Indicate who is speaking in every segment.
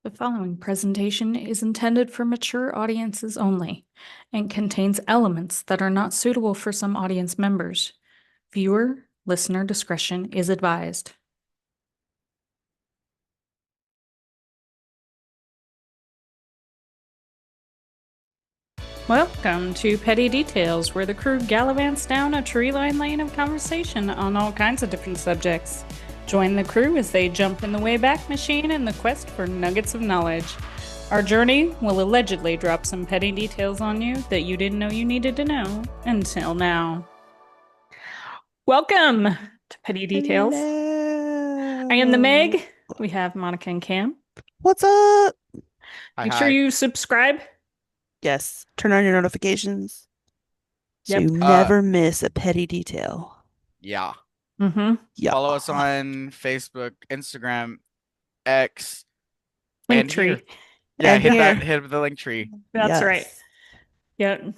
Speaker 1: The following presentation is intended for mature audiences only and contains elements that are not suitable for some audience members. Listener discretion is advised. Welcome to Petty Details, where the crew gallivants down a tree-lined lane of conversation on all kinds of different subjects. Join the crew as they jump in the Wayback Machine in the quest for nuggets of knowledge. Our journey will allegedly drop some petty details on you that you didn't know you needed to know until now. Welcome to Petty Details.
Speaker 2: Hello.
Speaker 1: I am the Meg. We have Monica and Cam.
Speaker 2: What's up?
Speaker 1: Make sure you subscribe.
Speaker 2: Yes, turn on your notifications so
Speaker 1: Yep.
Speaker 2: you never miss a petty detail.
Speaker 3: Yeah.
Speaker 1: Mm-hmm.
Speaker 2: Yeah.
Speaker 3: Follow us on Facebook, Instagram, X,
Speaker 1: Link
Speaker 3: and
Speaker 1: tree.
Speaker 3: here. Yeah,
Speaker 2: And here.
Speaker 3: hit the link tree.
Speaker 1: That's
Speaker 2: Yes.
Speaker 1: right. Yep.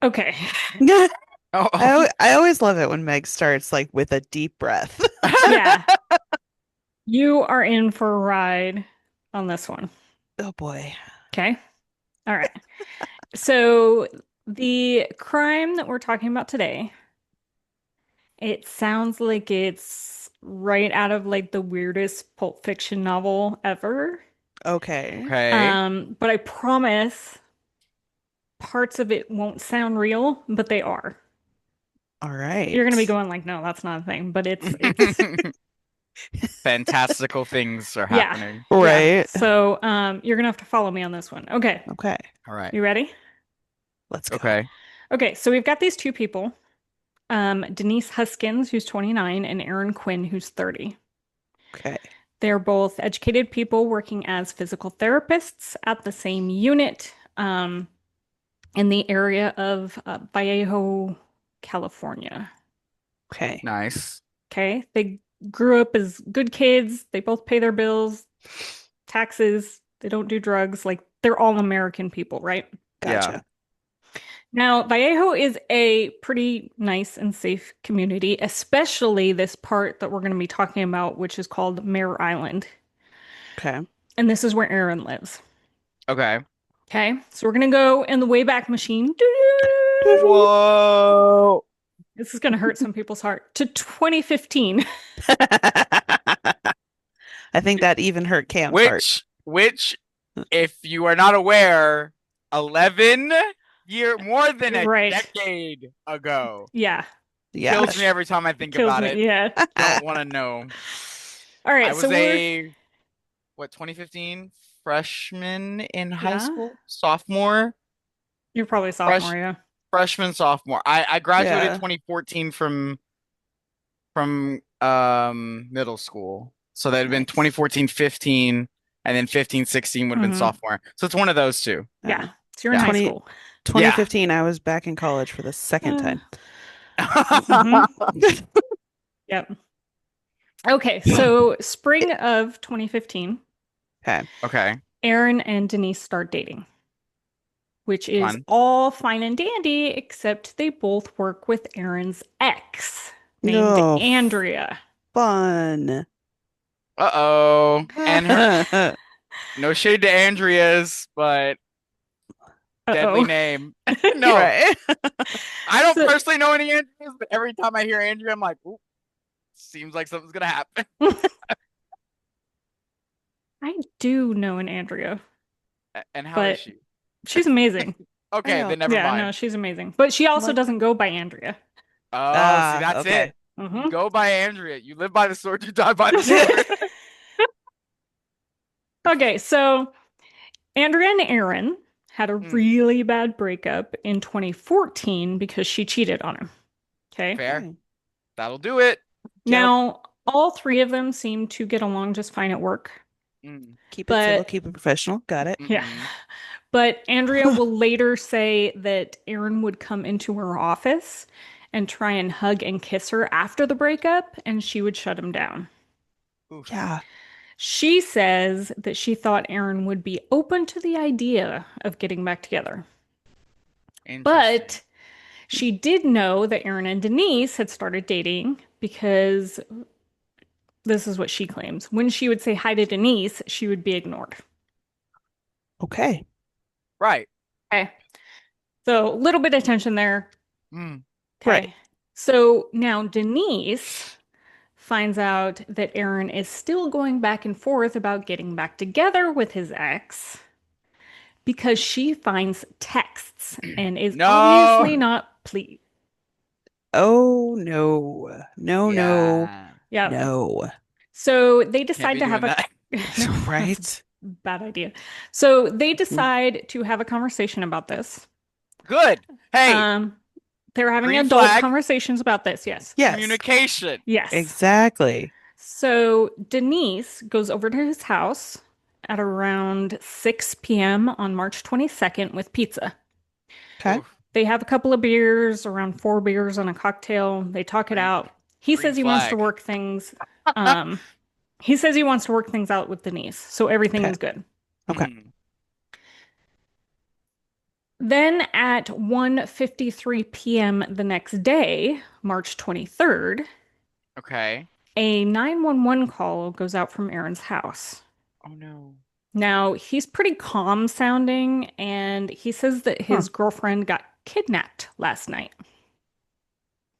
Speaker 1: Okay.
Speaker 3: Oh,
Speaker 2: I always love it when Meg starts like with a deep breath.
Speaker 1: Yeah. You are in for a ride on this one.
Speaker 2: Oh boy.
Speaker 1: Okay. All right. So the crime that we're talking about today, it sounds like it's right out of like the weirdest Pulp Fiction novel ever.
Speaker 2: Okay.
Speaker 3: okay.
Speaker 1: But I promise parts of it won't sound real, but they are.
Speaker 2: All right.
Speaker 1: You're gonna be going like, no, that's not a thing, but it's
Speaker 3: Fantastical things are
Speaker 1: yeah.
Speaker 3: happening.
Speaker 1: Yeah.
Speaker 2: Right.
Speaker 1: So you're gonna have to follow me on this one. Okay.
Speaker 2: Okay.
Speaker 3: All right.
Speaker 1: You ready?
Speaker 2: Let's go.
Speaker 3: Okay.
Speaker 1: Okay, so we've got these two people. Denise Huskins, who's 29, and Aaron Quinn, who's 30.
Speaker 2: Okay.
Speaker 1: They're both educated people working as physical therapists at the same unit in the area of Vallejo, California.
Speaker 2: Okay.
Speaker 3: Nice.
Speaker 1: Okay, they grew up as good kids. They both pay their bills, taxes. They don't do drugs. Like they're all American people, right?
Speaker 2: Gotcha.
Speaker 1: Now, Vallejo is a pretty nice and safe community, especially this part that we're going to be talking about, which is called Mare Island.
Speaker 2: Okay.
Speaker 1: And this is where Aaron lives.
Speaker 3: Okay.
Speaker 1: Okay, so we're going to go in the Wayback Machine.
Speaker 3: Whoa.
Speaker 1: This is going to hurt some people's heart. To 2015.
Speaker 2: I think that even hurt Cam's heart.
Speaker 3: Which, if you are not aware, 11 more than a
Speaker 1: Right.
Speaker 3: decade ago.
Speaker 1: Yeah.
Speaker 2: Yeah.
Speaker 3: Kills me every time I think
Speaker 1: Kills
Speaker 3: about
Speaker 1: me.
Speaker 3: it.
Speaker 1: Yeah.
Speaker 3: Don't want to know.
Speaker 1: All right.
Speaker 3: I was
Speaker 1: so
Speaker 3: what, 2015 freshman in high
Speaker 1: Yeah.
Speaker 3: school? Sophomore?
Speaker 1: You're probably a sophomore, yeah.
Speaker 3: Freshman, sophomore. I graduated
Speaker 2: Yeah.
Speaker 3: 2014 from middle school. So that'd have been
Speaker 2: Nice.
Speaker 3: 2014, 15, and then 15, 16 would have been
Speaker 1: Mhm.
Speaker 3: sophomore. So it's one of those two.
Speaker 1: Yeah. So you're in
Speaker 3: Yeah.
Speaker 1: high
Speaker 2: 20
Speaker 1: school.
Speaker 2: 2015, I was back in college for the second time.
Speaker 1: Mhm. Yep. Okay, so spring of 2015,
Speaker 2: Okay.
Speaker 3: Okay.
Speaker 1: Aaron and Denise start dating, which is
Speaker 3: Fun.
Speaker 1: all fine and dandy, except they both work with Aaron's ex named
Speaker 2: No.
Speaker 1: Andrea.
Speaker 2: Fun.
Speaker 3: Uh-oh. And her, no shade to Andrea's, but deadly
Speaker 1: Uh-oh.
Speaker 3: name. No,
Speaker 2: Right.
Speaker 3: I don't
Speaker 1: So-
Speaker 3: personally know any Andreas, but every time I hear Andrea, I'm like, ooh, seems like something's gonna happen.
Speaker 1: I do know an Andrea.
Speaker 3: And how
Speaker 1: But
Speaker 3: is she?
Speaker 1: she's amazing.
Speaker 3: Okay,
Speaker 2: know.
Speaker 3: then never
Speaker 1: Yeah,
Speaker 3: mind.
Speaker 1: no, she's amazing. But she also
Speaker 2: Like-
Speaker 1: doesn't go by Andrea.
Speaker 3: Oh, see, that's
Speaker 2: okay.
Speaker 3: it.
Speaker 1: Mhm.
Speaker 3: You go by Andrea. You live by the sword, you die by the sword.
Speaker 1: Okay, so Andrea and Aaron had a
Speaker 3: Hmm.
Speaker 1: really bad breakup in 2014 because she cheated on him. Okay.
Speaker 3: Fair. That'll do it.
Speaker 1: Now, all three of them seem to get along just fine at work.
Speaker 3: Mm.
Speaker 2: Keep it civil,
Speaker 1: But
Speaker 2: keep it professional. Got it.
Speaker 1: yeah.
Speaker 3: Mhm.
Speaker 1: But Andrea will later say that Aaron would come into her office and try and hug and kiss her after the breakup, and she would shut him down.
Speaker 3: Oof.
Speaker 2: Yeah.
Speaker 1: She says that she thought Aaron would be open to the idea of getting back together.
Speaker 3: Interesting.
Speaker 1: But she did know that Aaron and Denise had started dating because This is what she claims. When she would say hi to Denise, she would be ignored.
Speaker 2: Okay.
Speaker 3: Right.
Speaker 1: Okay. So a little bit of tension there.
Speaker 3: Mm.
Speaker 2: Right.
Speaker 1: Okay. So now Denise finds out that Aaron is still going back and forth about getting back together with his ex because she finds texts and is
Speaker 3: No.
Speaker 1: obviously not pleased.
Speaker 2: Oh no. No, no,
Speaker 3: Yeah.
Speaker 1: Yeah.
Speaker 2: no.
Speaker 1: So they
Speaker 3: Can't
Speaker 1: decide
Speaker 3: be
Speaker 1: to
Speaker 3: doing
Speaker 1: have a
Speaker 3: that.
Speaker 1: no, that's a
Speaker 2: Right?
Speaker 1: bad idea. So they decide to have a conversation about this.
Speaker 3: Good. Hey,
Speaker 1: Um, they're having
Speaker 3: green
Speaker 1: adult
Speaker 3: flag,
Speaker 1: conversations about this. Yes.
Speaker 2: Yes,
Speaker 3: communication.
Speaker 1: Yes.
Speaker 2: exactly.
Speaker 1: So Denise goes over to his house at around 6 p.m. on March 22nd with pizza.
Speaker 2: Okay.
Speaker 3: Oof,
Speaker 1: They have a couple of beers, around 4 beers and a cocktail. They talk it
Speaker 3: green
Speaker 1: out. He
Speaker 3: green
Speaker 1: says he wants to
Speaker 3: flag.
Speaker 1: work things. Um, he says he wants to work things out with Denise, so everything
Speaker 2: Okay.
Speaker 1: is good.
Speaker 2: Okay.
Speaker 3: Hmm.
Speaker 1: Then at 1:53 p.m. the next day, March 23rd,
Speaker 3: Okay.
Speaker 1: a 911 call goes out from Aaron's house.
Speaker 3: Oh no.
Speaker 1: Now, he's pretty calm sounding, and he says that
Speaker 2: Huh.
Speaker 1: his girlfriend got kidnapped last night.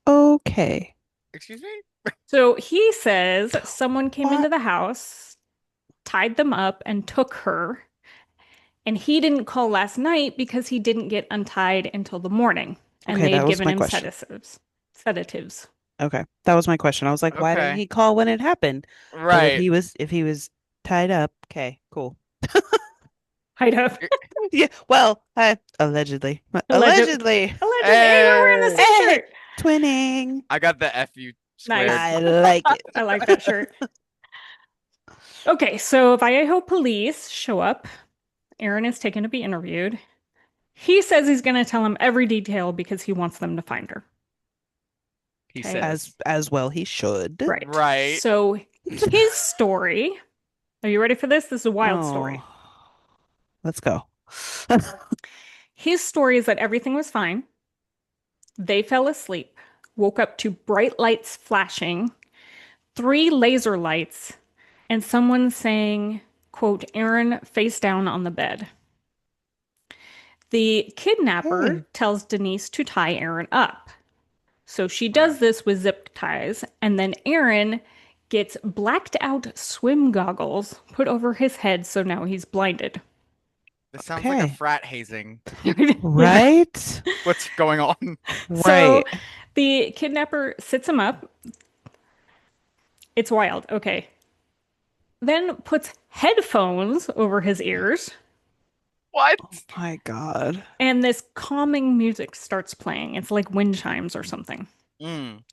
Speaker 2: Okay.
Speaker 3: Excuse me?
Speaker 1: So he says someone came into
Speaker 2: What?
Speaker 1: the house, tied them up, and took her. And he didn't call last night because he didn't get untied until the morning, and
Speaker 2: Okay,
Speaker 1: they had
Speaker 2: that was
Speaker 1: given
Speaker 2: my
Speaker 1: him
Speaker 2: question.
Speaker 1: sedatives. Sedatives.
Speaker 2: Okay. That was my question. I was like, why didn't
Speaker 3: Okay.
Speaker 2: he call when it happened? But
Speaker 3: Right.
Speaker 2: if he was tied up, okay, cool.
Speaker 1: Hide up.
Speaker 2: Yeah, well, allegedly.
Speaker 1: Alleged.
Speaker 2: Allegedly.
Speaker 1: Allegedly. Hey, we're wearing the
Speaker 3: Hey,
Speaker 1: same
Speaker 2: Hey,
Speaker 1: shirt.
Speaker 2: twinning.
Speaker 3: I got the FU squared.
Speaker 1: Nice.
Speaker 2: I like it.
Speaker 1: I like that shirt. Okay, so Vallejo police show up. Aaron is taken to be interviewed. He says he's going to tell him every detail because he wants them to find her.
Speaker 3: He
Speaker 1: Okay.
Speaker 3: says.
Speaker 2: As well he should.
Speaker 1: Right.
Speaker 3: Right.
Speaker 1: So his story, are you ready for this? This is a wild story.
Speaker 2: Oh, let's go.
Speaker 1: His story is that everything was fine. They fell asleep, woke up to bright lights flashing, three laser lights, and someone saying, quote, Aaron face down on the bed. The kidnapper
Speaker 2: Okay.
Speaker 1: tells Denise to tie Aaron up. So she
Speaker 3: Right.
Speaker 1: does this with zip ties, and then Aaron gets blacked out swim goggles put over his head, so now he's blinded.
Speaker 3: This sounds like a
Speaker 2: Okay.
Speaker 3: frat hazing.
Speaker 1: Yeah.
Speaker 2: Right?
Speaker 3: What's going on?
Speaker 1: So
Speaker 2: Right.
Speaker 1: the kidnapper sits him up. It's wild. Okay. Then puts headphones over his ears,
Speaker 3: What?
Speaker 2: Oh my God.
Speaker 1: and this calming music starts playing. It's like wind chimes or something.
Speaker 3: Mm.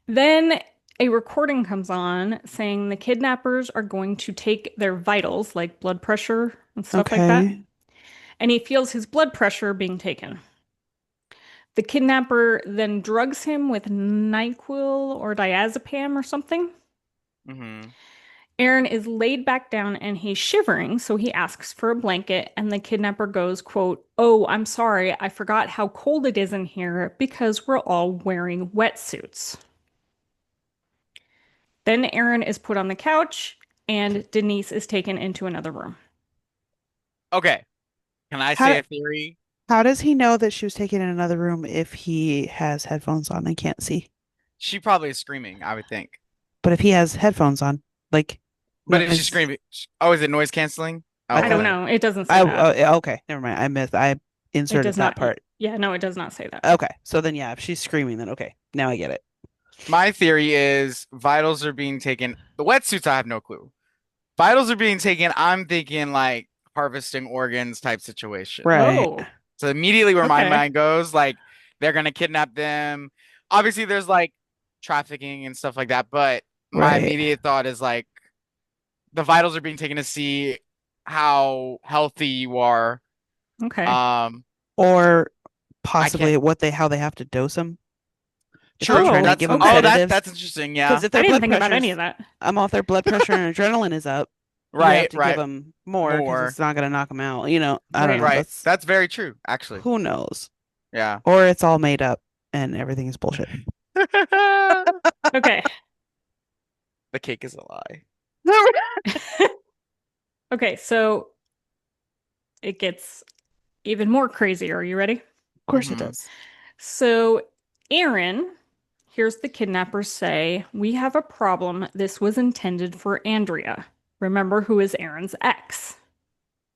Speaker 1: Then a recording comes on saying the kidnappers are going to take their vitals, like blood pressure and stuff like that.
Speaker 2: Okay.
Speaker 1: And he feels his blood pressure being taken. The kidnapper then drugs him with NyQuil or diazepam or something.
Speaker 3: Hmm.
Speaker 1: Aaron is laid back down and he's shivering, so he asks for a blanket, and the kidnapper goes, quote, "Oh, I'm sorry, I forgot how cold it is in here because we're all wearing wetsuits." Then Aaron is put on the couch and Denise is taken into another room.
Speaker 3: Okay. Can I say
Speaker 2: How
Speaker 3: a theory?
Speaker 2: how does he know that she was taken in another room if he has headphones on and can't see?
Speaker 3: She probably is screaming, I would think.
Speaker 2: But if he has headphones on, like
Speaker 3: But is she
Speaker 2: noise.
Speaker 3: screaming? Oh, is it noise canceling?
Speaker 2: I
Speaker 1: I don't
Speaker 2: thought
Speaker 3: Okay.
Speaker 1: know. It doesn't say
Speaker 2: I
Speaker 1: that.
Speaker 2: okay, never mind. I missed. I
Speaker 1: It
Speaker 2: inserted
Speaker 1: does
Speaker 2: that
Speaker 1: not.
Speaker 2: part.
Speaker 1: Yeah, no, it does not say that.
Speaker 2: Okay, so then yeah, if she's screaming, then okay, now I get it.
Speaker 3: My theory is vitals are being taken. The wetsuits, I have no clue. Vitals are being taken. I'm thinking like harvesting organs type situation.
Speaker 2: Right,
Speaker 1: Oh,
Speaker 3: So immediately where my
Speaker 1: okay.
Speaker 3: mind goes, like they're gonna kidnap them. Obviously, there's like trafficking and stuff like that, but my
Speaker 2: right.
Speaker 3: immediate thought is like the vitals are being taken to see how healthy you are.
Speaker 1: Okay.
Speaker 3: Um,
Speaker 2: Or
Speaker 3: I can't.
Speaker 2: possibly how they have to dose them if they're
Speaker 3: True.
Speaker 2: trying to
Speaker 1: Oh,
Speaker 3: That's
Speaker 2: give them
Speaker 3: oh
Speaker 1: okay.
Speaker 2: sedatives.
Speaker 3: that's interesting.
Speaker 2: Because
Speaker 3: Yeah.
Speaker 2: if
Speaker 1: I
Speaker 2: their
Speaker 1: didn't
Speaker 2: blood
Speaker 1: think about any
Speaker 2: pressure's
Speaker 1: of that.
Speaker 2: I'm off their blood pressure and adrenaline is up, you have
Speaker 3: Right.
Speaker 2: to give
Speaker 3: Right.
Speaker 2: them more because
Speaker 3: More.
Speaker 2: it's not gonna knock them out. You know, I don't
Speaker 1: Right.
Speaker 2: know.
Speaker 3: Right.
Speaker 2: That's
Speaker 3: That's very true, actually.
Speaker 2: who knows.
Speaker 3: Yeah.
Speaker 2: Or it's all made up and everything is bullshit.
Speaker 1: Okay.
Speaker 3: The cake is a lie.
Speaker 1: Okay, so it gets even more crazy. Are you ready?
Speaker 2: Of course it
Speaker 3: Hmm.
Speaker 2: does.
Speaker 1: So, Aaron hears the kidnappers say, "We have a problem. This was intended for Andrea." Remember, who is Aaron's ex.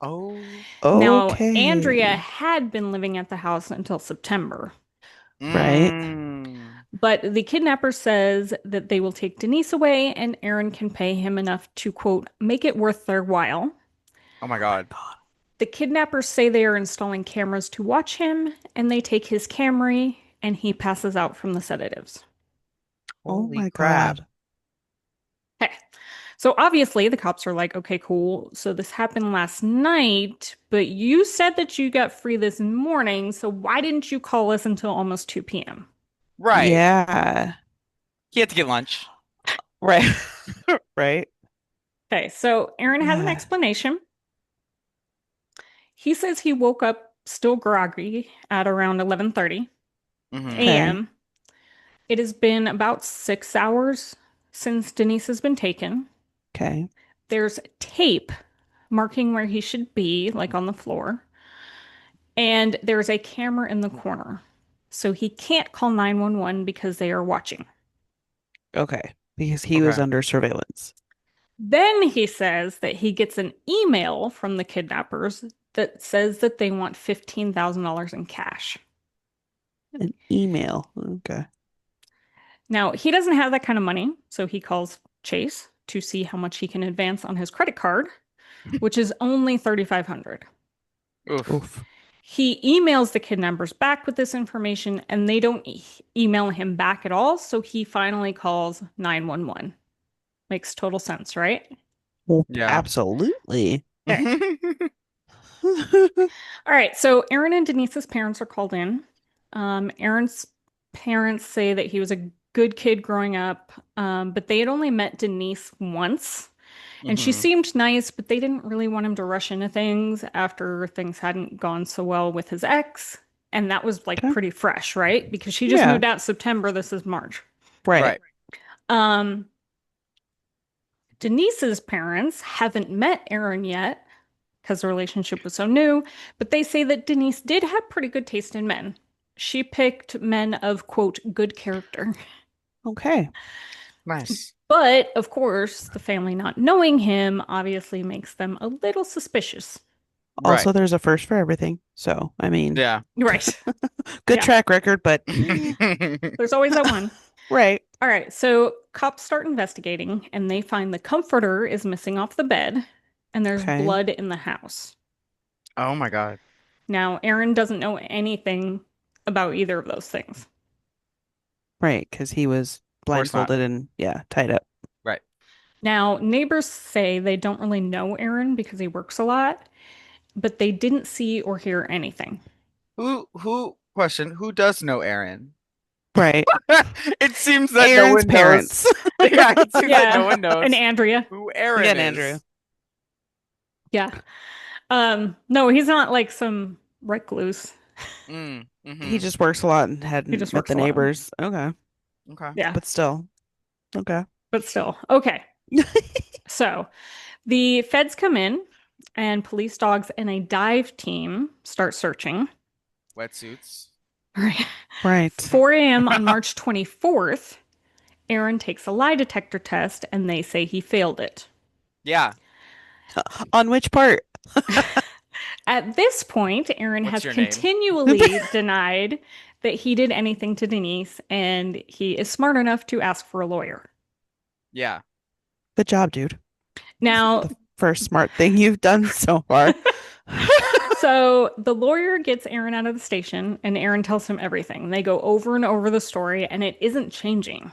Speaker 3: Oh.
Speaker 1: Now, Andrea
Speaker 2: Okay.
Speaker 1: had been living at the house until September,
Speaker 2: Right.
Speaker 3: Mm.
Speaker 1: but the kidnapper says that they will take Denise away and Aaron can pay him enough to, quote, make it worth their while.
Speaker 3: Oh my
Speaker 2: Oh my
Speaker 3: God.
Speaker 2: God.
Speaker 1: The kidnappers say they are installing cameras to watch him, and they take his Camry, and he passes out from the sedatives.
Speaker 2: Oh
Speaker 3: Holy
Speaker 2: my
Speaker 3: crap.
Speaker 2: God.
Speaker 1: Hey. So obviously the cops are like, okay, cool. So this happened last night, but you said that you got free this morning. So why didn't you call us until almost 2 p.m.?
Speaker 3: Right.
Speaker 2: Yeah.
Speaker 3: He had to get lunch.
Speaker 2: Right. Right.
Speaker 1: Okay, so Aaron has an
Speaker 2: Uh,
Speaker 1: explanation. He says he woke up still groggy at around 11:30
Speaker 3: Hmm.
Speaker 2: okay.
Speaker 1: a.m. It has been about 6 hours since Denise has been taken.
Speaker 2: Okay.
Speaker 1: There's tape marking where he should be, like on the floor, and there's a camera in the corner. So he can't call 911 because they are watching.
Speaker 2: Okay. Because he was
Speaker 3: Okay.
Speaker 2: under surveillance.
Speaker 1: Then he says that he gets an email from the kidnappers that says that they want $15,000 in cash.
Speaker 2: An email. Okay.
Speaker 1: Now, he doesn't have that kind of money, so he calls Chase to see how much he can advance on his credit card, which is only 3,500.
Speaker 3: Oof.
Speaker 2: Oof.
Speaker 1: He emails the kidnappers back with this information and they don't email him back at all, so he finally calls 911. Makes total sense, right?
Speaker 2: Well,
Speaker 3: Yeah.
Speaker 2: absolutely.
Speaker 1: Okay. All right, so Aaron and Denise's parents are called in. Aaron's parents say that he was a good kid growing up, but they had only met Denise once. And she
Speaker 3: Hmm.
Speaker 1: seemed nice, but they didn't really want him to rush into things after things hadn't gone so well with his ex. And that was like
Speaker 2: Okay.
Speaker 1: pretty fresh, right? Because she just
Speaker 2: Yeah.
Speaker 1: moved out September. This is March.
Speaker 2: Right.
Speaker 3: Right.
Speaker 1: Um, Denise's parents haven't met Aaron yet because the relationship was so new, but they say that Denise did have pretty good taste in men. She picked men of, quote, good character.
Speaker 2: Okay.
Speaker 3: Nice.
Speaker 1: But of course, the family not knowing him obviously makes them a little suspicious.
Speaker 3: Right.
Speaker 2: Also, there's a first for everything. So, I mean,
Speaker 3: Yeah.
Speaker 1: Right.
Speaker 2: good
Speaker 1: Yeah.
Speaker 2: track record, but
Speaker 1: There's always that one.
Speaker 2: right.
Speaker 1: All right. So cops start investigating and they find the comforter is missing off the bed and there's
Speaker 2: Okay.
Speaker 1: blood in the house.
Speaker 3: Oh my God.
Speaker 1: Now, Aaron doesn't know anything about either of those things.
Speaker 2: Right. Because he was
Speaker 3: Of course not.
Speaker 2: blindfolded and, yeah, tied up.
Speaker 3: Right.
Speaker 1: Now, neighbors say they don't really know Aaron because he works a lot, but they didn't see or hear anything.
Speaker 3: Question, who does know Aaron?
Speaker 2: Right.
Speaker 3: It seems that no
Speaker 2: Aaron's
Speaker 3: one knows.
Speaker 2: parents.
Speaker 3: Yeah, it seems that no
Speaker 1: Yeah.
Speaker 3: one
Speaker 1: And
Speaker 3: knows
Speaker 1: Andrea.
Speaker 3: who Aaron
Speaker 2: Again, Andrew.
Speaker 3: is.
Speaker 1: Yeah. No, he's not like some recluse.
Speaker 3: Mm,
Speaker 2: He
Speaker 3: mm-hmm.
Speaker 2: just works a lot and
Speaker 1: He
Speaker 2: hadn't
Speaker 1: just
Speaker 2: met
Speaker 1: works
Speaker 2: the
Speaker 1: a lot.
Speaker 2: neighbors. Okay.
Speaker 3: Okay.
Speaker 1: Yeah.
Speaker 2: But still. Okay.
Speaker 1: But still. Okay. So the feds come in and police dogs and a dive team start searching.
Speaker 3: Wetsuits.
Speaker 1: All right.
Speaker 2: Right.
Speaker 1: 4 a.m. on March 24th, Aaron takes a lie detector test and they say he failed it.
Speaker 3: Yeah.
Speaker 2: On which part?
Speaker 1: At this point, Aaron
Speaker 3: What's
Speaker 1: has
Speaker 3: your name?
Speaker 1: continually denied that he did anything to Denise, and he is smart enough to ask for a lawyer.
Speaker 3: Yeah.
Speaker 2: Good job, dude.
Speaker 1: Now,
Speaker 2: The first smart thing you've done so far.
Speaker 1: so the lawyer gets Aaron out of the station, and Aaron tells him everything. They go over and over the story, and it isn't changing.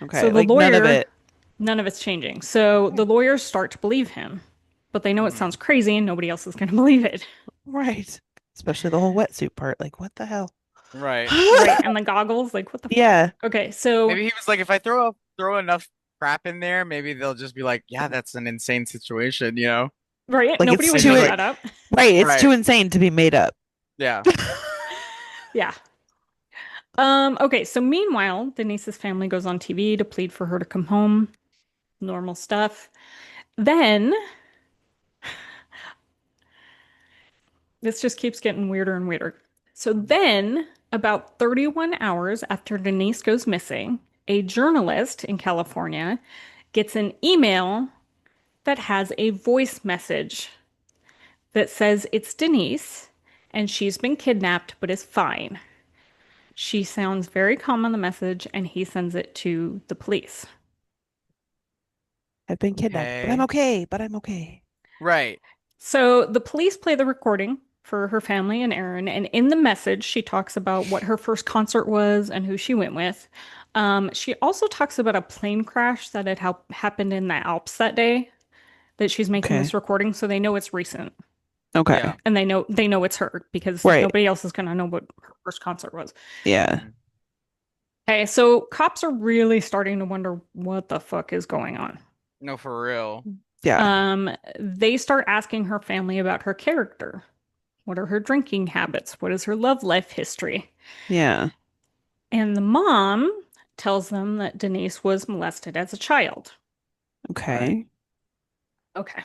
Speaker 1: So
Speaker 2: Okay.
Speaker 1: the
Speaker 2: Like none of
Speaker 1: lawyer,
Speaker 2: it.
Speaker 1: none of it's changing. So the lawyers start to believe him, but they know it
Speaker 3: Hmm.
Speaker 1: sounds crazy, and nobody else is going to believe it.
Speaker 2: Right. Especially the whole wetsuit part. Like, what the hell?
Speaker 3: Right.
Speaker 1: Right. And the goggles, like, what the fuck?
Speaker 2: Yeah.
Speaker 1: Okay. So
Speaker 3: Maybe he was like, if I throw enough crap in there, maybe they'll just be like, yeah, that's an insane situation, you know?
Speaker 1: right.
Speaker 2: Like
Speaker 1: Nobody
Speaker 2: it's
Speaker 1: would
Speaker 3: And
Speaker 2: too
Speaker 3: just
Speaker 1: make
Speaker 3: like,
Speaker 1: that up.
Speaker 2: right. It's
Speaker 3: right.
Speaker 2: too insane to be made up.
Speaker 3: Yeah.
Speaker 1: Yeah. Okay, so meanwhile, Denise's family goes on TV to plead for her to come home. Normal stuff. Then this just keeps getting weirder and weirder. So then, about 31 hours after Denise goes missing, a journalist in California gets an email that has a voice message that says it's Denise and she's been kidnapped but is fine. She sounds very calm on the message and he sends it to the police.
Speaker 2: I've been kidnapped, but I'm
Speaker 3: Okay.
Speaker 2: okay. But I'm okay.
Speaker 3: Right.
Speaker 1: So the police play the recording for her family and Aaron, and in the message, she talks about what her first concert was and who she went with. She also talks about a plane crash that had happened in the Alps that day that she's making
Speaker 2: Okay.
Speaker 1: this recording, so they know it's recent
Speaker 3: Yeah.
Speaker 2: Okay.
Speaker 1: and they know it's her because
Speaker 2: Right.
Speaker 1: nobody else is gonna know what her first concert was.
Speaker 2: Yeah.
Speaker 3: Mhm.
Speaker 1: Okay, so cops are really starting to wonder what the fuck is going on.
Speaker 3: No, for real.
Speaker 2: Yeah.
Speaker 1: They start asking her family about her character. What are her drinking habits? What is her love life history?
Speaker 2: Yeah.
Speaker 1: And the mom tells them that Denise was molested as a child.
Speaker 3: Okay.
Speaker 2: Okay.
Speaker 1: Okay,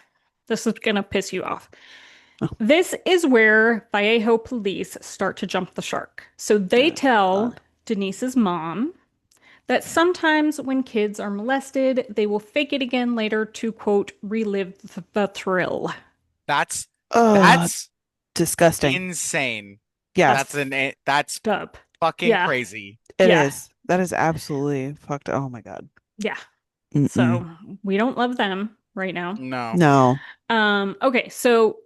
Speaker 1: this is gonna piss you off.
Speaker 2: Oh,
Speaker 1: This is where Vallejo police start to jump the shark. So they
Speaker 2: oh
Speaker 1: tell
Speaker 2: God.
Speaker 1: Denise's mom that sometimes when kids are molested, they will fake it again later to, quote, relive the thrill.
Speaker 3: That's
Speaker 2: Oh,
Speaker 3: that's
Speaker 2: disgusting.
Speaker 3: insane.
Speaker 2: Yes,
Speaker 3: That's
Speaker 1: Dub.
Speaker 3: fucking
Speaker 1: Yeah.
Speaker 3: crazy.
Speaker 2: it
Speaker 1: Yeah.
Speaker 2: is. That is absolutely fucked. Oh my God.
Speaker 1: Yeah.
Speaker 2: Mm-mm.
Speaker 1: So we don't love them right now.
Speaker 3: No.
Speaker 2: No.
Speaker 1: Okay, so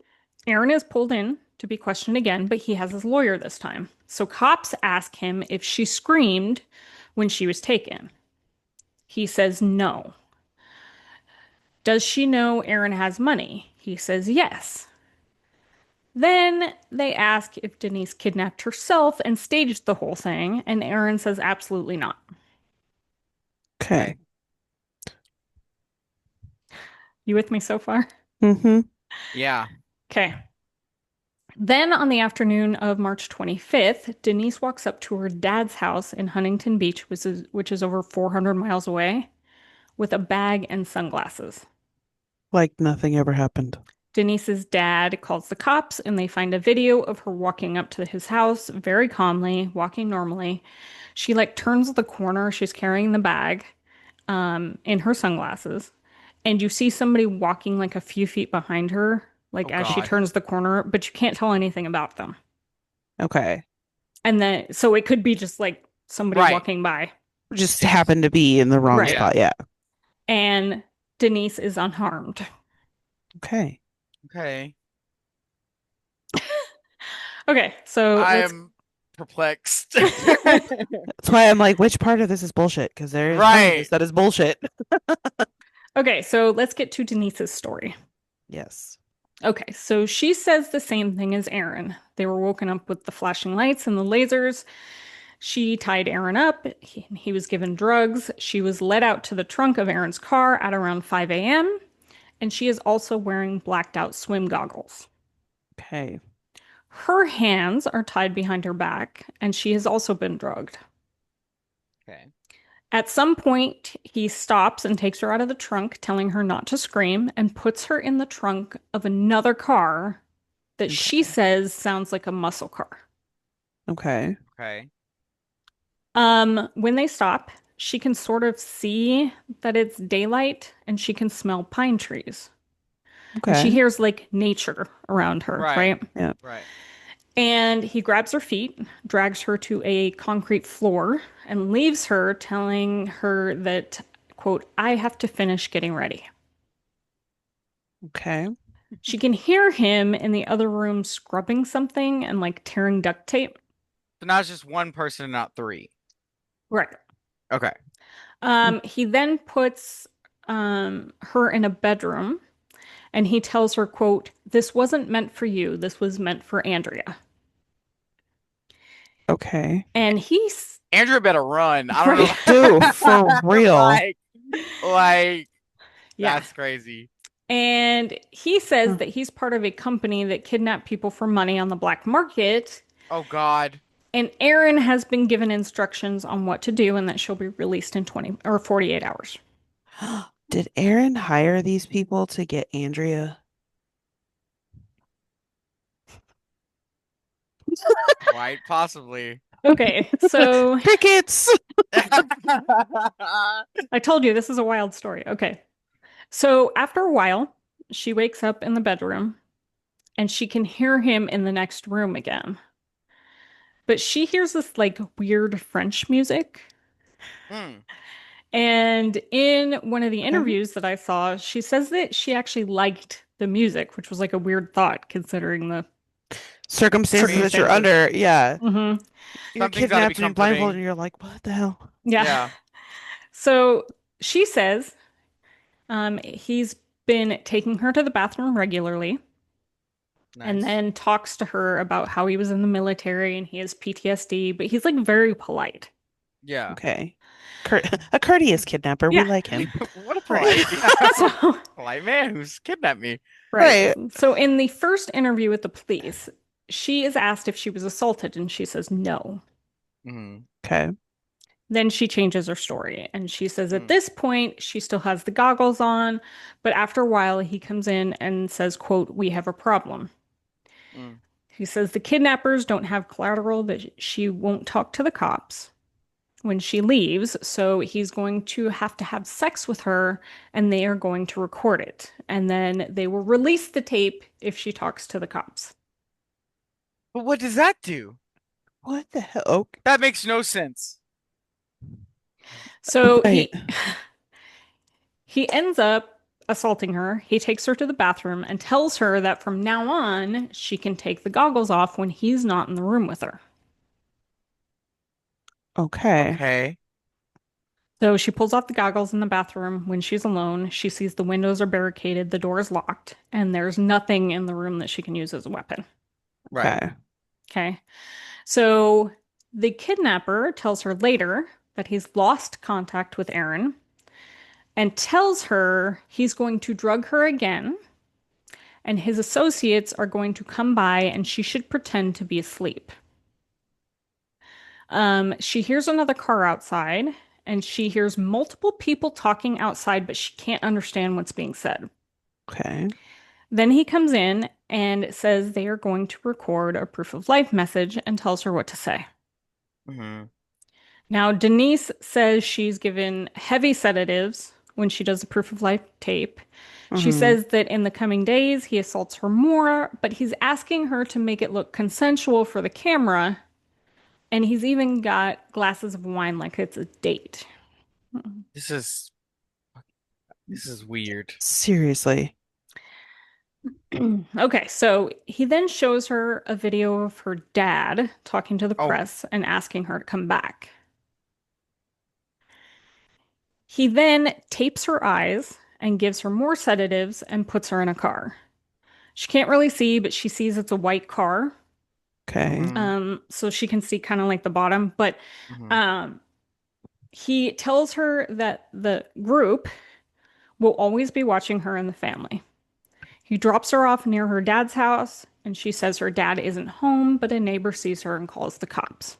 Speaker 1: Aaron is pulled in to be questioned again, but he has his lawyer this time. So cops ask him if she screamed when she was taken. He says no. Does she know Aaron has money? He says yes. Then they ask if Denise kidnapped herself and staged the whole thing, and Aaron says absolutely not.
Speaker 2: Okay.
Speaker 3: Okay.
Speaker 1: You with me so far?
Speaker 2: Mm-hmm.
Speaker 3: Yeah.
Speaker 1: Okay. Then on the afternoon of March 25th, Denise walks up to her dad's house in Huntington Beach, which is over 400 miles away, with a bag and sunglasses.
Speaker 2: Like nothing ever happened.
Speaker 1: Denise's dad calls the cops and they find a video of her walking up to his house very calmly, walking normally. She like turns the corner, she's carrying the bag in her sunglasses, and you see somebody walking like a few feet behind her, like
Speaker 3: Oh
Speaker 1: as she
Speaker 3: God.
Speaker 1: turns the corner, but you can't tell anything about them.
Speaker 2: Okay.
Speaker 1: And then, so it could be just like somebody
Speaker 3: Right.
Speaker 1: walking by.
Speaker 2: Just happened to be in the wrong
Speaker 1: Right.
Speaker 3: Yeah.
Speaker 2: spot. Yeah.
Speaker 1: And Denise is unharmed.
Speaker 2: Okay.
Speaker 3: Okay.
Speaker 1: Okay, so
Speaker 3: I
Speaker 1: let's.
Speaker 3: am perplexed.
Speaker 2: That's why I'm like, which part of this is bullshit? Because there is part of this
Speaker 3: Right.
Speaker 2: that is bullshit.
Speaker 1: Okay, so let's get to Denise's story.
Speaker 2: Yes.
Speaker 1: Okay, so she says the same thing as Aaron. They were woken up with the flashing lights and the lasers. She tied Aaron up. He was given drugs. She was led out to the trunk of Aaron's car at around 5 a.m. And she is also wearing blacked out swim goggles.
Speaker 2: Okay.
Speaker 1: Her hands are tied behind her back, and she has also been drugged.
Speaker 3: Okay.
Speaker 1: At some point, he stops and takes her out of the trunk, telling her not to scream, and puts her in the trunk of another car that she
Speaker 2: Okay.
Speaker 1: says sounds like a muscle car.
Speaker 2: Okay.
Speaker 3: Okay.
Speaker 1: When they stop, she can sort of see that it's daylight and she can smell pine trees. And she
Speaker 2: Okay.
Speaker 1: hears like nature around her,
Speaker 3: Right.
Speaker 1: right?
Speaker 2: Yeah.
Speaker 3: Right.
Speaker 1: And he grabs her feet, drags her to a concrete floor, and leaves her, telling her that, quote, I have to finish getting ready.
Speaker 2: Okay.
Speaker 1: She can hear him in the other room scrubbing something and like tearing duct tape.
Speaker 3: So now it's just one person, not three.
Speaker 1: Right.
Speaker 3: Okay.
Speaker 1: He then puts her in a bedroom and he tells her, quote, this wasn't meant for you. This was meant for Andrea.
Speaker 2: Okay.
Speaker 1: And he's
Speaker 3: Andrew better run. I don't
Speaker 1: right.
Speaker 2: Do
Speaker 3: know.
Speaker 2: for real.
Speaker 3: Like
Speaker 1: Yeah.
Speaker 3: that's crazy.
Speaker 1: And he says
Speaker 2: Huh.
Speaker 1: that he's part of a company that kidnapped people for money on the black market.
Speaker 3: Oh God.
Speaker 1: And Erin has been given instructions on what to do and that she'll be released in 20 or 48 hours.
Speaker 2: Did Aaron hire these people to get Andrea?
Speaker 3: Quite possibly.
Speaker 1: Okay, so
Speaker 2: Crickets.
Speaker 1: I told you this is a wild story. Okay. So after a while, she wakes up in the bedroom and she can hear him in the next room again. But she hears this like weird French music.
Speaker 3: Hmm.
Speaker 1: And in one of the
Speaker 2: Okay.
Speaker 1: interviews that I saw, she says that she actually liked the music, which was like a weird thought considering the
Speaker 2: Circumstances that you're
Speaker 1: circumstances.
Speaker 2: under. Yeah.
Speaker 1: Hmm.
Speaker 2: You're
Speaker 3: Something's got to be
Speaker 2: kidnapped and blindfolded,
Speaker 3: comforting.
Speaker 2: and you're like, what the hell?
Speaker 1: Yeah.
Speaker 3: Yeah.
Speaker 1: So she says he's been taking her to the bathroom regularly and
Speaker 3: Nice.
Speaker 1: then talks to her about how he was in the military and he has PTSD, but he's like very polite.
Speaker 3: Yeah.
Speaker 2: Okay. A courteous kidnapper. We
Speaker 1: Yeah.
Speaker 2: like him.
Speaker 3: What a
Speaker 2: Right.
Speaker 3: polite, yeah,
Speaker 1: So,
Speaker 3: polite man who's kidnapped me.
Speaker 1: right.
Speaker 2: Right.
Speaker 1: So in the first interview with the police, she is asked if she was assaulted and she says no.
Speaker 3: Hmm.
Speaker 2: Okay.
Speaker 1: Then she changes her story and she says at
Speaker 3: Mm.
Speaker 1: this point she still has the goggles on, but after a while he comes in and says, quote, "We have a problem."
Speaker 3: Mm.
Speaker 1: He says the kidnappers don't have collateral that she won't talk to the cops when she leaves, so he's going to have sex with her and they are going to record it. And then they will release the tape if she talks to the cops.
Speaker 3: But what does that do?
Speaker 2: What the hell? Oh,
Speaker 3: That makes no sense.
Speaker 1: So
Speaker 2: right.
Speaker 1: he ends up assaulting her. He takes her to the bathroom and tells her that from now on she can take the goggles off when he's not in the room with her.
Speaker 2: Okay.
Speaker 3: Okay.
Speaker 1: So she pulls off the goggles in the bathroom when she's alone. She sees the windows are barricaded, the door is locked, and there's nothing in the room that she can use as a weapon.
Speaker 3: Right.
Speaker 2: Okay.
Speaker 1: Okay. So the kidnapper tells her later that he's lost contact with Erin and tells her he's going to drug her again and his associates are going to come by and she should pretend to be asleep. She hears another car outside and she hears multiple people talking outside, but she can't understand what's being said.
Speaker 2: Okay.
Speaker 1: Then he comes in and says they are going to record a proof of life message and tells her what to say.
Speaker 3: Hmm.
Speaker 1: Now, Denise says she's given heavy sedatives when she does the proof of life tape. She
Speaker 2: Mm-hmm.
Speaker 1: says that in the coming days he assaults her more, but he's asking her to make it look consensual for the camera. And he's even got glasses of wine like it's a date.
Speaker 3: This is this is weird.
Speaker 2: Seriously.
Speaker 1: Okay, so he then shows her a video of her dad talking to the
Speaker 3: Oh,
Speaker 1: press and asking her to come back. He then tapes her eyes and gives her more sedatives and puts her in a car. She can't really see, but she sees it's a white car.
Speaker 2: Okay.
Speaker 3: hmm,
Speaker 1: So she can see kind of like the bottom. But
Speaker 3: hmm.
Speaker 1: um, he tells her that the group will always be watching her and the family. He drops her off near her dad's house, and she says her dad isn't home, but a neighbor sees her and calls the cops.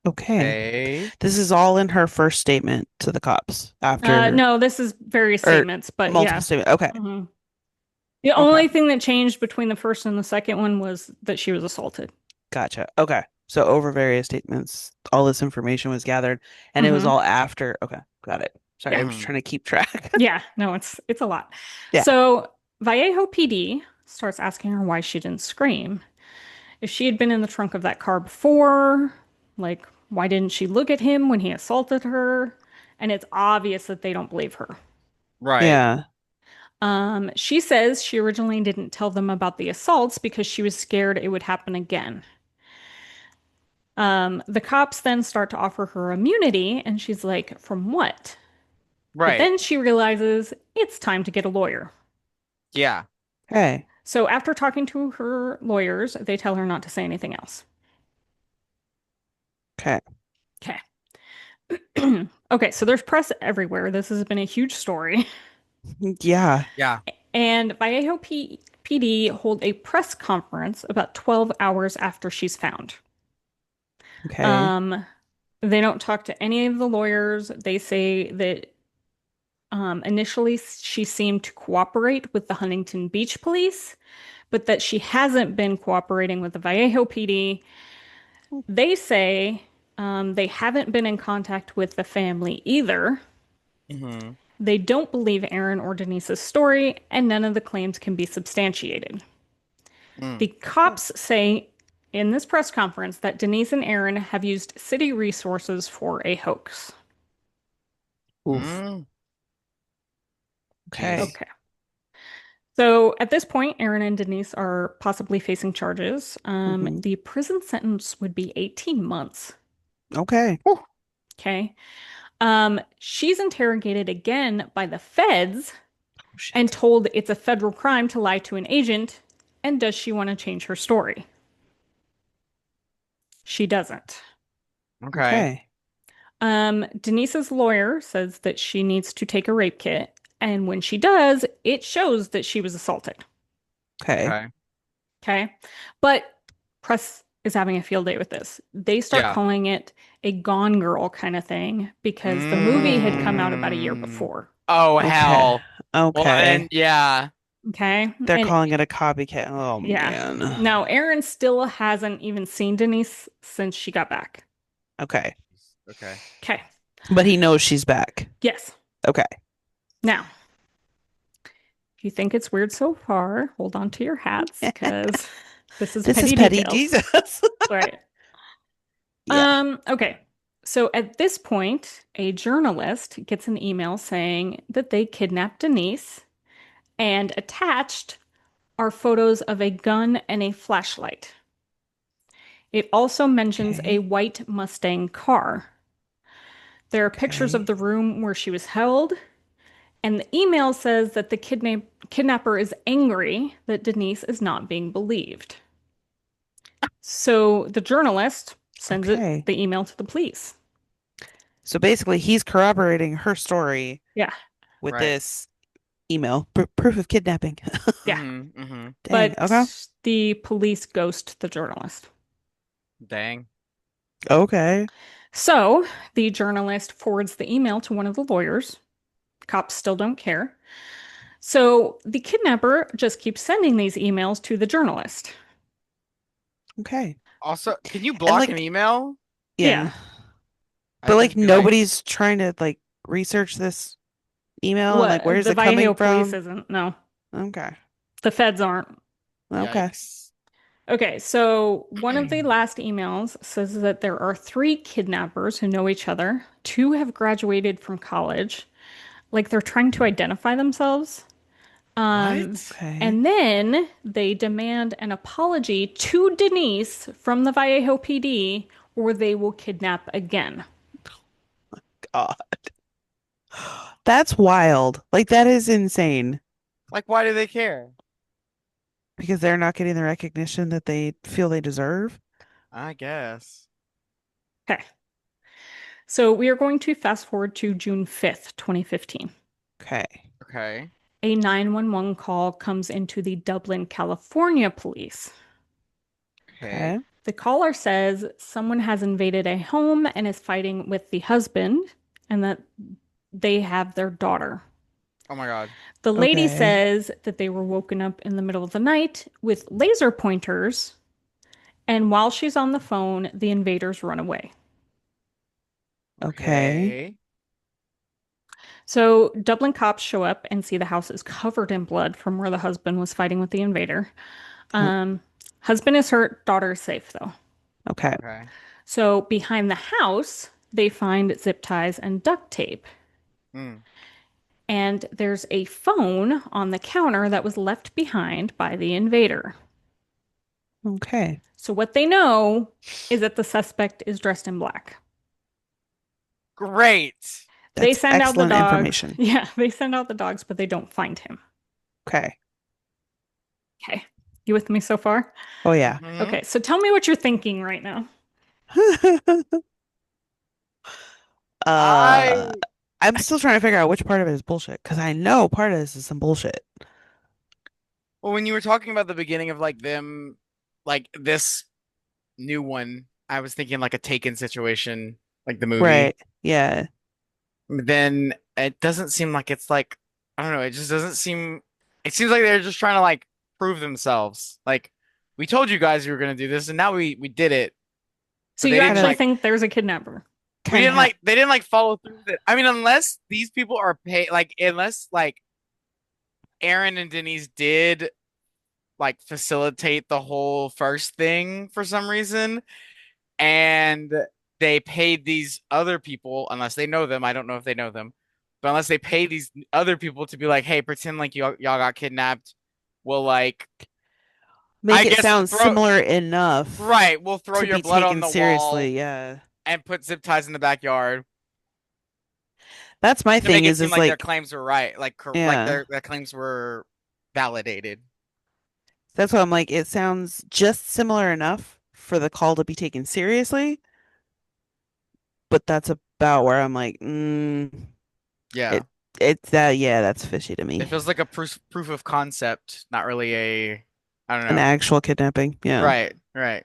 Speaker 2: Okay.
Speaker 3: Okay.
Speaker 2: This is all in her first statement to the cops after,
Speaker 1: No, this is various
Speaker 2: or
Speaker 1: statements, but
Speaker 2: multiple
Speaker 1: yeah.
Speaker 2: statements. Okay.
Speaker 1: Mhm. The
Speaker 2: Okay.
Speaker 1: only thing that changed between the first and the second one was that she was assaulted.
Speaker 2: Gotcha. Okay. So over various statements, all this information was gathered and it was
Speaker 1: Hmm.
Speaker 2: all after. Okay. Got it. Sorry,
Speaker 1: Yeah.
Speaker 2: I was
Speaker 3: Hmm.
Speaker 2: trying to keep track.
Speaker 1: Yeah, no, it's a lot.
Speaker 2: Yeah.
Speaker 1: So Vallejo PD starts asking her why she didn't scream. If she had been in the trunk of that car before, like why didn't she look at him when he assaulted her? And it's obvious that they don't believe her.
Speaker 3: Right.
Speaker 2: Yeah.
Speaker 1: She says she originally didn't tell them about the assaults because she was scared it would happen again. The cops then start to offer her immunity, and she's like, "From what?" But
Speaker 3: Right.
Speaker 1: then she realizes it's time to get a lawyer.
Speaker 3: Yeah.
Speaker 2: Hey.
Speaker 1: So after talking to her lawyers, they tell her not to say anything else.
Speaker 2: Okay.
Speaker 1: Okay. Okay, so there's press everywhere. This has been a huge story.
Speaker 2: Yeah.
Speaker 3: Yeah.
Speaker 1: And Vallejo PD hold a press conference about 12 hours after she's found.
Speaker 2: Okay.
Speaker 1: Um, they don't talk to any of the lawyers. They say that Initially, she seemed to cooperate with the Huntington Beach police, but that she hasn't been cooperating with the Vallejo PD. They say they haven't been in contact with the family either.
Speaker 3: Mm-hmm.
Speaker 1: They don't believe Aaron or Denise's story, and none of the claims can be substantiated.
Speaker 3: Mm.
Speaker 1: The cops say in this press conference that Denise and Aaron have used city resources for a hoax.
Speaker 2: Oof.
Speaker 3: Mm. Jeez.
Speaker 2: Okay.
Speaker 1: Okay. So at this point, Aaron and Denise are possibly facing charges.
Speaker 2: Hmm.
Speaker 1: The prison sentence would be 18 months.
Speaker 2: Okay.
Speaker 3: Whew.
Speaker 1: Okay. She's interrogated again by the feds
Speaker 2: Oh,
Speaker 1: and
Speaker 2: shit.
Speaker 1: told it's a federal crime to lie to an agent. And does she want to change her story? She doesn't.
Speaker 3: Okay.
Speaker 2: Okay.
Speaker 1: Denise's lawyer says that she needs to take a rape kit. And when she does, it shows that she was assaulted.
Speaker 2: Okay.
Speaker 3: Okay.
Speaker 1: Okay. But press is having a field day with this. They start
Speaker 3: Yeah.
Speaker 1: calling it a Gone Girl kind of thing because the movie had come out about a year
Speaker 3: Mm.
Speaker 1: before.
Speaker 3: Oh,
Speaker 2: Okay.
Speaker 3: hell. Well, and
Speaker 2: Okay.
Speaker 3: yeah.
Speaker 1: Okay.
Speaker 2: They're
Speaker 1: And
Speaker 2: calling it a copycat. Oh
Speaker 1: yeah.
Speaker 2: man.
Speaker 1: Now, Erin still hasn't even seen Denise since she got back.
Speaker 2: Okay.
Speaker 3: Okay.
Speaker 1: Okay.
Speaker 2: But he knows she's back.
Speaker 1: Yes.
Speaker 2: Okay.
Speaker 1: Now, if you think it's weird so far, hold on to your hats because this is
Speaker 2: This is
Speaker 1: petty
Speaker 2: petty
Speaker 1: details.
Speaker 2: Jesus.
Speaker 1: All right.
Speaker 2: Yeah.
Speaker 1: Okay. So at this point, a journalist gets an email saying that they kidnapped Denise, and attached are photos of a gun and a flashlight. It also mentions a
Speaker 2: Okay.
Speaker 1: white Mustang car. There are pictures of
Speaker 2: Okay.
Speaker 1: the room where she was held, and the email says that the kidnapper is angry that Denise is not being believed. So the journalist sends
Speaker 2: Okay.
Speaker 1: the email to the police.
Speaker 2: So basically, he's corroborating her story
Speaker 1: Yeah,
Speaker 2: with
Speaker 3: Right.
Speaker 2: this email. Proof of kidnapping.
Speaker 1: yeah.
Speaker 3: Mm-hmm. Mm-hmm.
Speaker 2: Dang. Okay.
Speaker 1: But the police ghost the journalist.
Speaker 3: Dang.
Speaker 2: Okay.
Speaker 1: So the journalist forwards the email to one of the lawyers. Cops still don't care. So the kidnapper just keeps sending these emails to the journalist.
Speaker 2: Okay.
Speaker 3: Also, can you
Speaker 2: And
Speaker 3: block an
Speaker 2: like,
Speaker 3: email?
Speaker 1: Yeah.
Speaker 2: yeah.
Speaker 3: I
Speaker 2: But like,
Speaker 3: think I.
Speaker 2: nobody's trying to like research this email and like,
Speaker 1: What?
Speaker 2: where's
Speaker 1: The
Speaker 2: it coming
Speaker 1: Vallejo police
Speaker 2: from?
Speaker 1: isn't. No,
Speaker 2: Okay.
Speaker 1: the feds aren't.
Speaker 2: Okay.
Speaker 3: Yikes.
Speaker 1: Okay, so one of the last emails says that there are three kidnappers who know each other. Two have graduated from college. Like they're trying to identify themselves.
Speaker 3: What?
Speaker 2: Okay.
Speaker 1: And then they demand an apology to Denise from the Vallejo PD, or they will kidnap again.
Speaker 2: God. That's wild. Like, that is insane
Speaker 3: Like, why do they care?
Speaker 2: because they're not getting the recognition that they feel they deserve.
Speaker 3: I guess.
Speaker 1: Okay, so we are going to fast forward to June 5th, 2015.
Speaker 2: Okay.
Speaker 3: Okay.
Speaker 1: A 911 call comes into the Dublin, California police.
Speaker 3: Okay.
Speaker 2: Okay.
Speaker 1: The caller says someone has invaded a home and is fighting with the husband, and that they have their daughter.
Speaker 3: Oh my God.
Speaker 1: The lady
Speaker 2: Okay.
Speaker 1: says that they were woken up in the middle of the night with laser pointers, and while she's on the phone, the invaders run away.
Speaker 2: Okay.
Speaker 3: Okay.
Speaker 1: So Dublin cops show up and see the house is covered in blood from where the husband was fighting with the invader.
Speaker 2: Oh,
Speaker 1: Um, Husband is hurt, daughter is safe though.
Speaker 2: okay.
Speaker 3: Okay.
Speaker 1: So behind the house, they find zip ties and duct tape.
Speaker 3: Mm.
Speaker 1: And there's a phone on the counter that was left behind by the invader.
Speaker 2: Okay.
Speaker 1: So what they know is that the suspect is dressed in black.
Speaker 3: Great.
Speaker 1: They
Speaker 2: That's
Speaker 1: send out the
Speaker 2: excellent
Speaker 1: dogs.
Speaker 2: information.
Speaker 1: Yeah, they send out the dogs, but they don't find him.
Speaker 2: Okay.
Speaker 1: Okay. You with me so far?
Speaker 2: Oh yeah.
Speaker 3: Hmm.
Speaker 1: Okay, so tell me what you're thinking right now.
Speaker 3: I.
Speaker 2: uh I'm still trying to figure out which part of it is bullshit because I know part of this is some bullshit.
Speaker 3: Well, when you were talking about the beginning of like them, like this new one, I was thinking like a Taken situation, like the movie.
Speaker 2: Right. Yeah.
Speaker 3: then it doesn't seem like it's like I don't know, it just doesn't seem it seems like they're just trying to like prove themselves. Like we told you guys you were gonna do this and now we did it.
Speaker 1: So
Speaker 3: But
Speaker 1: you
Speaker 3: they didn't
Speaker 2: Kind
Speaker 1: actually
Speaker 2: of,
Speaker 3: like
Speaker 1: think there's a kidnapper?
Speaker 3: we
Speaker 2: kind of
Speaker 3: didn't
Speaker 2: ha
Speaker 3: like they didn't like follow through with it. I mean, unless these people are paid like unless like Aaron and Denise did like facilitate the whole first thing for some reason and they paid these other people, unless they know them, I don't know if they know them, but unless they pay these other people to be like, hey, pretend like y'all got kidnapped, we'll like,
Speaker 2: make
Speaker 3: I
Speaker 2: it
Speaker 3: guess
Speaker 2: sound
Speaker 3: throw,
Speaker 2: similar enough
Speaker 3: right, we'll throw
Speaker 2: to
Speaker 3: your
Speaker 2: be
Speaker 3: blood on
Speaker 2: taken
Speaker 3: the wall
Speaker 2: seriously. Yeah.
Speaker 3: and put zip ties in the backyard
Speaker 2: That's my
Speaker 3: to make
Speaker 2: thing
Speaker 3: it
Speaker 2: is
Speaker 3: seem
Speaker 2: is
Speaker 3: like their
Speaker 2: like,
Speaker 3: claims were right, like
Speaker 2: yeah.
Speaker 3: their claims were validated.
Speaker 2: That's why I'm like, it sounds just similar enough for the call to be taken seriously, but that's about where I'm like,
Speaker 3: Yeah.
Speaker 2: it it's that yeah, that's fishy to
Speaker 3: It
Speaker 2: me.
Speaker 3: feels like a proof of concept, not really a, I don't
Speaker 2: An
Speaker 3: know.
Speaker 2: actual kidnapping. Yeah.
Speaker 3: Right, right.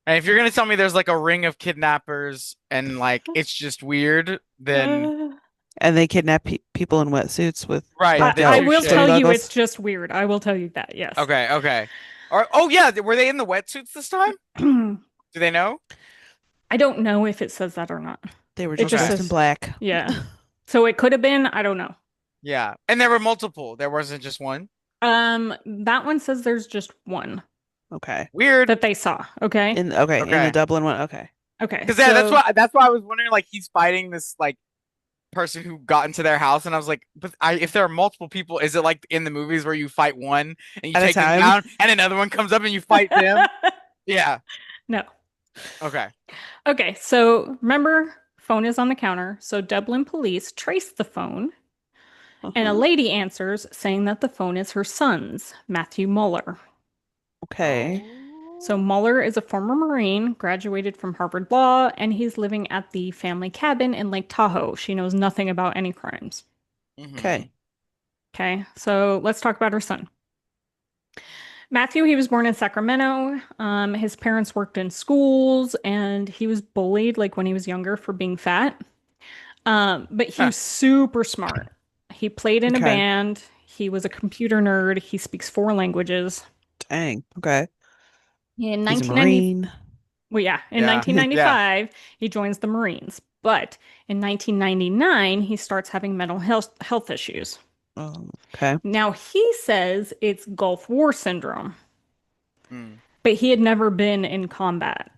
Speaker 3: And if you're gonna tell me there's like a ring of kidnappers and like it's just weird, then
Speaker 1: Uh,
Speaker 2: And they kidnap people in wetsuits with
Speaker 3: right,
Speaker 1: I,
Speaker 2: bugged
Speaker 3: then
Speaker 1: I
Speaker 2: out
Speaker 1: will
Speaker 2: swimming
Speaker 1: tell
Speaker 3: touche.
Speaker 1: you it's
Speaker 2: goggles.
Speaker 1: just weird. I will tell you that, yes.
Speaker 3: Okay, okay. Or oh yeah, were they in the wetsuits this time?
Speaker 1: I
Speaker 3: Do they know?
Speaker 1: don't know if it says that or not.
Speaker 2: They were
Speaker 1: It
Speaker 2: just
Speaker 1: just
Speaker 3: Okay.
Speaker 2: dressed in
Speaker 1: says,
Speaker 2: black.
Speaker 1: yeah. So it could have been, I don't know.
Speaker 3: Yeah. And there were multiple. There wasn't just one.
Speaker 1: That one says there's just one
Speaker 2: Okay.
Speaker 3: Weird.
Speaker 1: that they saw. Okay.
Speaker 2: In the
Speaker 3: Okay.
Speaker 2: Dublin one. Okay.
Speaker 1: Okay.
Speaker 3: Because yeah,
Speaker 1: So
Speaker 3: that's why I was wondering like he's fighting this like person who got into their house and I was like, but if there are multiple people, is it like in the movies where you fight one and you
Speaker 2: At a
Speaker 3: take them
Speaker 2: time.
Speaker 3: down and another one comes up and you fight them? Yeah.
Speaker 1: no.
Speaker 3: Okay.
Speaker 1: Okay. So remember, phone is on the counter. So Dublin police trace the phone, and a
Speaker 2: Uh-huh.
Speaker 1: lady answers saying that the phone is her son's, Matthew Mueller.
Speaker 2: Okay.
Speaker 1: So
Speaker 3: Oh.
Speaker 1: Mueller is a former Marine, graduated from Harvard Law, and he's living at the family cabin in Lake Tahoe. She knows nothing about any crimes.
Speaker 3: Mm-hmm.
Speaker 2: Okay.
Speaker 1: Okay, so let's talk about her son. Matthew, he was born in Sacramento. His parents worked in schools, and he was bullied like when he was younger for being fat. But he
Speaker 3: Huh.
Speaker 1: was super smart. He played in a
Speaker 2: Okay.
Speaker 1: band. He was a computer nerd. He speaks four languages.
Speaker 2: Dang. Okay.
Speaker 1: In
Speaker 2: He's a
Speaker 1: 1990,
Speaker 2: Marine.
Speaker 1: well, yeah, in
Speaker 3: Yeah. Yeah.
Speaker 1: 1995, he joins the Marines. But in 1999, he starts having mental health issues.
Speaker 2: Okay.
Speaker 1: Now, he says it's Gulf War syndrome,
Speaker 3: Mm.
Speaker 1: but he had never been in combat.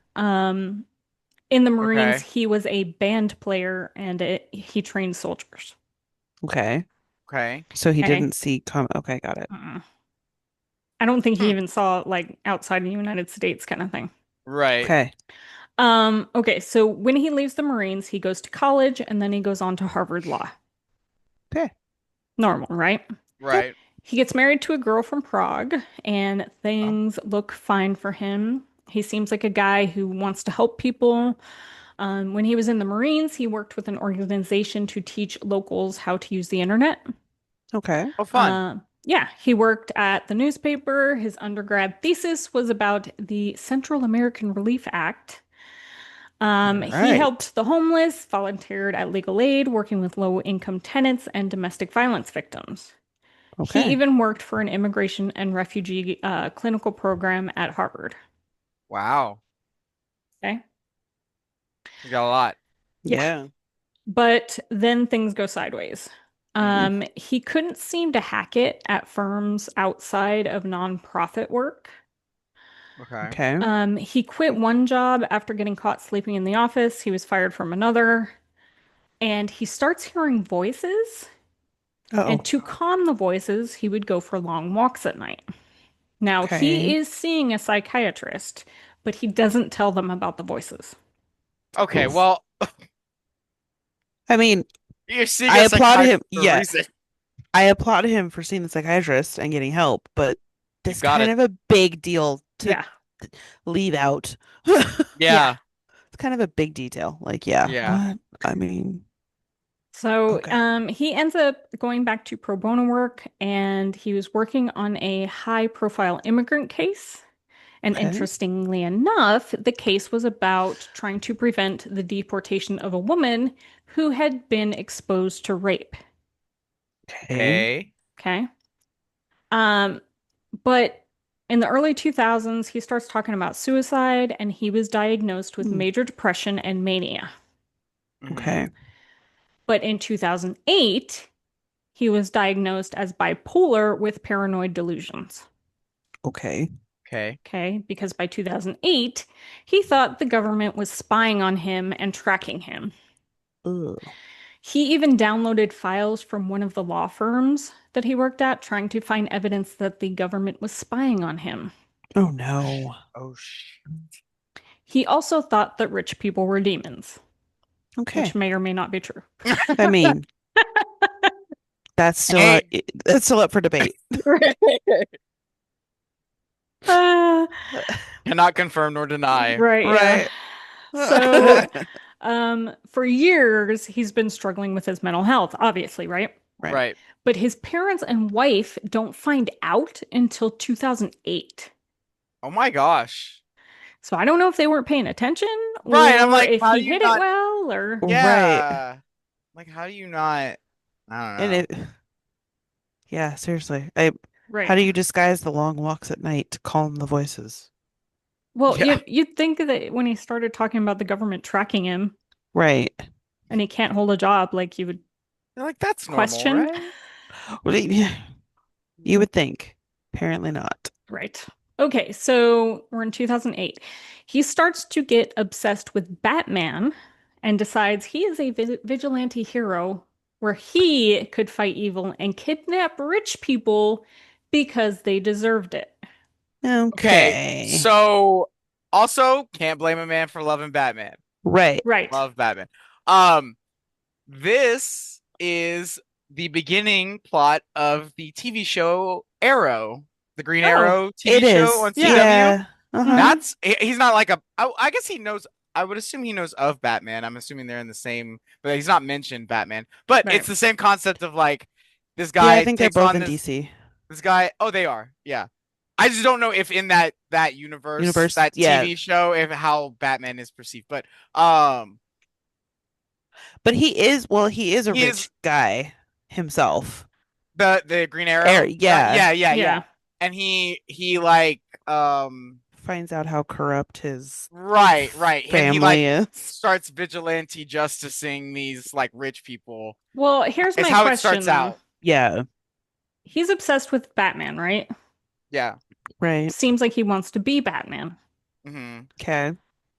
Speaker 1: In the Marines,
Speaker 3: Okay.
Speaker 1: he was a band player and he trained soldiers.
Speaker 2: Okay.
Speaker 3: Okay.
Speaker 2: So he
Speaker 1: Okay.
Speaker 2: didn't see com okay, got it.
Speaker 1: Uh-uh. I don't think he
Speaker 3: Hmm.
Speaker 1: even saw like outside the United States kind of thing.
Speaker 3: Right.
Speaker 2: Okay.
Speaker 1: Okay, so when he leaves the Marines, he goes to college and then he goes on to Harvard Law.
Speaker 2: Okay.
Speaker 1: Normal, right?
Speaker 2: Yep.
Speaker 3: Right.
Speaker 1: He gets married to a girl from Prague and
Speaker 3: Oh.
Speaker 1: things look fine for him. He seems like a guy who wants to help people. When he was in the Marines, he worked with an organization to teach locals how to use the internet.
Speaker 2: Okay.
Speaker 3: Oh, fun.
Speaker 1: Yeah, he worked at the newspaper. His undergrad thesis was about the Central American Relief Act.
Speaker 2: All
Speaker 1: He
Speaker 2: right.
Speaker 1: helped the homeless, volunteered at legal aid, working with low income tenants and domestic violence victims. He
Speaker 2: Okay.
Speaker 1: even worked for an immigration and refugee clinical program at Harvard.
Speaker 3: Wow.
Speaker 1: Okay.
Speaker 3: We got a lot.
Speaker 1: Yeah.
Speaker 2: Yeah.
Speaker 1: But then things go sideways.
Speaker 3: Mm.
Speaker 1: He couldn't seem to hack it at firms outside of nonprofit work.
Speaker 3: Okay.
Speaker 2: Okay.
Speaker 1: He quit one job after getting caught sleeping in the office. He was fired from another, and he starts hearing voices. And
Speaker 2: Uh-oh.
Speaker 1: to calm the voices, he would go for long walks at night. Now, he
Speaker 2: Okay.
Speaker 1: is seeing a psychiatrist, but he doesn't tell them about the voices.
Speaker 3: Okay.
Speaker 2: Oof.
Speaker 3: Well,
Speaker 2: I mean,
Speaker 3: you're seeing
Speaker 2: I
Speaker 3: a
Speaker 2: applaud
Speaker 3: psychiatrist
Speaker 2: him.
Speaker 3: for a
Speaker 2: Yeah,
Speaker 3: reason.
Speaker 2: I applaud him for seeing the psychiatrist and getting help, but
Speaker 3: You
Speaker 2: this
Speaker 3: got
Speaker 2: kind
Speaker 3: it.
Speaker 2: of a big deal to
Speaker 1: Yeah.
Speaker 2: leave out.
Speaker 1: Yeah.
Speaker 3: Yeah.
Speaker 2: It's kind of a big detail. Like, yeah,
Speaker 3: Yeah.
Speaker 2: what? I mean,
Speaker 1: So
Speaker 2: okay.
Speaker 1: he ends up going back to pro bono work and he was working on a high profile immigrant case. And
Speaker 2: Okay.
Speaker 1: interestingly enough, the case was about trying to prevent the deportation of a woman who had been exposed to rape.
Speaker 2: Okay.
Speaker 3: Okay.
Speaker 1: Okay. Um, but in the early 2000s, he starts talking about suicide and he was diagnosed with
Speaker 2: Hmm.
Speaker 1: major depression and mania.
Speaker 3: Hmm.
Speaker 2: Okay.
Speaker 1: But in 2008, he was diagnosed as bipolar with paranoid delusions.
Speaker 2: Okay.
Speaker 3: Okay.
Speaker 1: Okay, because by 2008, he thought the government was spying on him and tracking him.
Speaker 2: Ugh.
Speaker 1: He even downloaded files from one of the law firms that he worked at, trying to find evidence that the government was spying on him.
Speaker 2: Oh no.
Speaker 3: Oh, sh
Speaker 1: He also thought that rich people were demons,
Speaker 2: Okay.
Speaker 1: which may or may not be true.
Speaker 2: I mean,
Speaker 3: Hey.
Speaker 2: that's still up for debate.
Speaker 1: Uh,
Speaker 3: Cannot confirm nor deny.
Speaker 1: right, yeah.
Speaker 2: Right.
Speaker 1: So, for years, he's been struggling with his mental health, obviously, right?
Speaker 2: Right.
Speaker 3: Right.
Speaker 1: But his parents and wife don't find out until 2008.
Speaker 3: Oh my gosh.
Speaker 1: So I don't know if they weren't paying attention
Speaker 3: Right. I'm
Speaker 1: or
Speaker 3: like,
Speaker 1: if
Speaker 3: how
Speaker 1: he
Speaker 3: do you
Speaker 1: hid it
Speaker 3: not?
Speaker 1: well or
Speaker 2: Right.
Speaker 3: Yeah. Like, how do you not? I don't
Speaker 2: And
Speaker 3: know.
Speaker 2: yeah, seriously. How
Speaker 1: right.
Speaker 2: do you disguise the long walks at night to calm the voices?
Speaker 1: Well,
Speaker 3: Yeah.
Speaker 1: you'd think that when he started talking about the government tracking him
Speaker 2: Right.
Speaker 1: and he can't hold a job, like you would
Speaker 3: They're like, that's normal,
Speaker 1: question.
Speaker 3: right?
Speaker 2: Well, you would think. Apparently not.
Speaker 1: Right. Okay, so we're in 2008. He starts to get obsessed with Batman and decides he is a vigilante hero where he could fight evil and kidnap rich people because they deserved it.
Speaker 3: Okay.
Speaker 2: Okay.
Speaker 3: So, also, can't blame a man for loving Batman.
Speaker 2: Right.
Speaker 1: Right.
Speaker 3: Love Batman. Um, this is the beginning plot of the TV show Arrow, the Green
Speaker 1: Oh,
Speaker 3: Arrow
Speaker 2: It
Speaker 3: TV show
Speaker 2: is.
Speaker 3: on
Speaker 1: yeah.
Speaker 3: CW.
Speaker 2: Yeah. Uh-huh.
Speaker 1: Hmm.
Speaker 3: He's not like a. I guess he knows. I would assume he knows of Batman. I'm assuming they're in the same, but he's not mentioned Batman. But
Speaker 1: Right.
Speaker 3: it's the same concept of like this
Speaker 2: Yeah, I
Speaker 3: guy
Speaker 2: think they're
Speaker 3: takes
Speaker 2: both
Speaker 3: on
Speaker 2: in
Speaker 3: this
Speaker 2: DC.
Speaker 3: this guy. Oh, they are. Yeah. I just don't know if in that universe,
Speaker 2: Universe.
Speaker 3: that
Speaker 2: Yeah.
Speaker 3: TV show, if how Batman is perceived. But um,
Speaker 2: But he is a
Speaker 3: he is
Speaker 2: rich guy himself.
Speaker 3: the Green
Speaker 2: Air,
Speaker 3: Arrow guy.
Speaker 2: yeah.
Speaker 3: Yeah.
Speaker 1: Yeah.
Speaker 3: And he like
Speaker 2: Finds out how corrupt his
Speaker 3: right. And he like
Speaker 2: family is.
Speaker 3: starts vigilante justicing these like rich people.
Speaker 1: Well, here's
Speaker 3: Is
Speaker 1: my
Speaker 3: how it
Speaker 1: question
Speaker 3: starts
Speaker 1: though.
Speaker 3: out.
Speaker 2: Yeah.
Speaker 1: He's obsessed with Batman, right?
Speaker 3: Yeah.
Speaker 2: Right.
Speaker 1: Seems like he wants to be Batman,
Speaker 3: Hmm.
Speaker 2: Okay.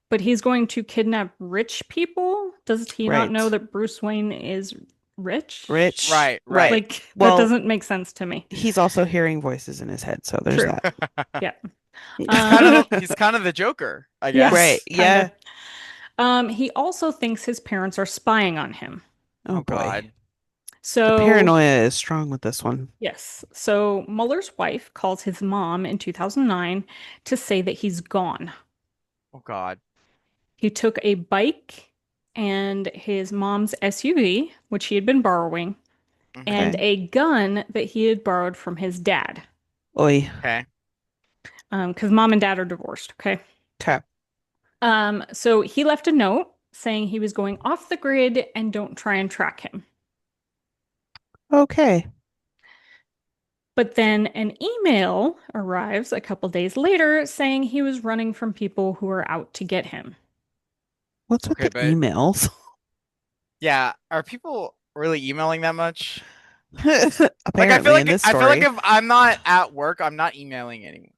Speaker 1: but he's going to kidnap rich people? Does he not know
Speaker 2: Right.
Speaker 1: that Bruce Wayne is rich?
Speaker 2: Rich.
Speaker 3: Right.
Speaker 2: Right.
Speaker 1: Like, that
Speaker 2: Well,
Speaker 1: doesn't make sense to me.
Speaker 2: he's also hearing voices in his head, so there's
Speaker 1: True.
Speaker 2: that.
Speaker 1: Yeah.
Speaker 3: He's
Speaker 1: Um,
Speaker 3: he's kind of the Joker, I
Speaker 1: yeah,
Speaker 2: Right.
Speaker 3: guess.
Speaker 1: kind of.
Speaker 2: Yeah.
Speaker 1: He also thinks his parents are spying on him.
Speaker 2: Oh
Speaker 3: Oh
Speaker 2: boy.
Speaker 3: God.
Speaker 2: The
Speaker 1: So,
Speaker 2: paranoia is strong with this one.
Speaker 1: yes. So Muller's wife calls his mom in 2009 to say that he's gone.
Speaker 3: Oh God.
Speaker 1: He took a bike and his mom's SUV, which he had been borrowing, and
Speaker 3: Hmm.
Speaker 2: Okay.
Speaker 1: a gun that he had borrowed from his dad.
Speaker 2: Oi.
Speaker 3: Okay.
Speaker 1: Because mom and dad are divorced. Okay.
Speaker 2: Okay.
Speaker 1: So he left a note saying he was going off the grid and don't try and track him.
Speaker 2: Okay.
Speaker 1: But then an email arrives a couple days later saying he was running from people who were out to get him.
Speaker 2: What's with
Speaker 3: Okay,
Speaker 2: the
Speaker 3: but
Speaker 2: emails?
Speaker 3: yeah, are people really emailing that much? Like
Speaker 2: Apparently, in this
Speaker 3: I feel like
Speaker 2: story.
Speaker 3: if I'm not at work, I'm not emailing anyone.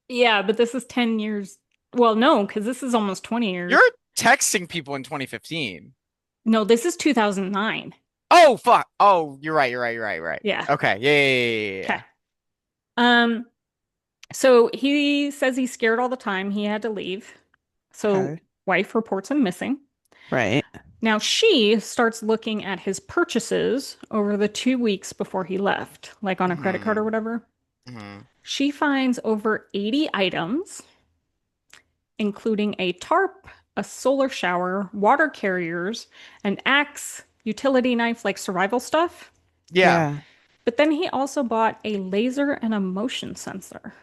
Speaker 1: Yeah, but this is 10 years. Well, no, because this is almost 20 years.
Speaker 3: You're texting people in 2015.
Speaker 1: No, this is 2009.
Speaker 3: Oh fuck. Oh, you're right.
Speaker 1: Yeah.
Speaker 3: Okay. Yeah.
Speaker 1: Okay. Um, so he says he's scared all the time. He had to leave. So
Speaker 2: Okay.
Speaker 1: wife reports him missing.
Speaker 2: Right.
Speaker 1: Now she starts looking at his purchases over the 2 weeks before he left, like on a credit card or
Speaker 3: Hmm.
Speaker 1: whatever.
Speaker 3: Hmm.
Speaker 1: She finds over 80 items, including a tarp, a solar shower, water carriers, an axe, utility knife, like survival stuff.
Speaker 3: Yeah.
Speaker 2: Yeah.
Speaker 1: But then he also bought a laser and a motion sensor.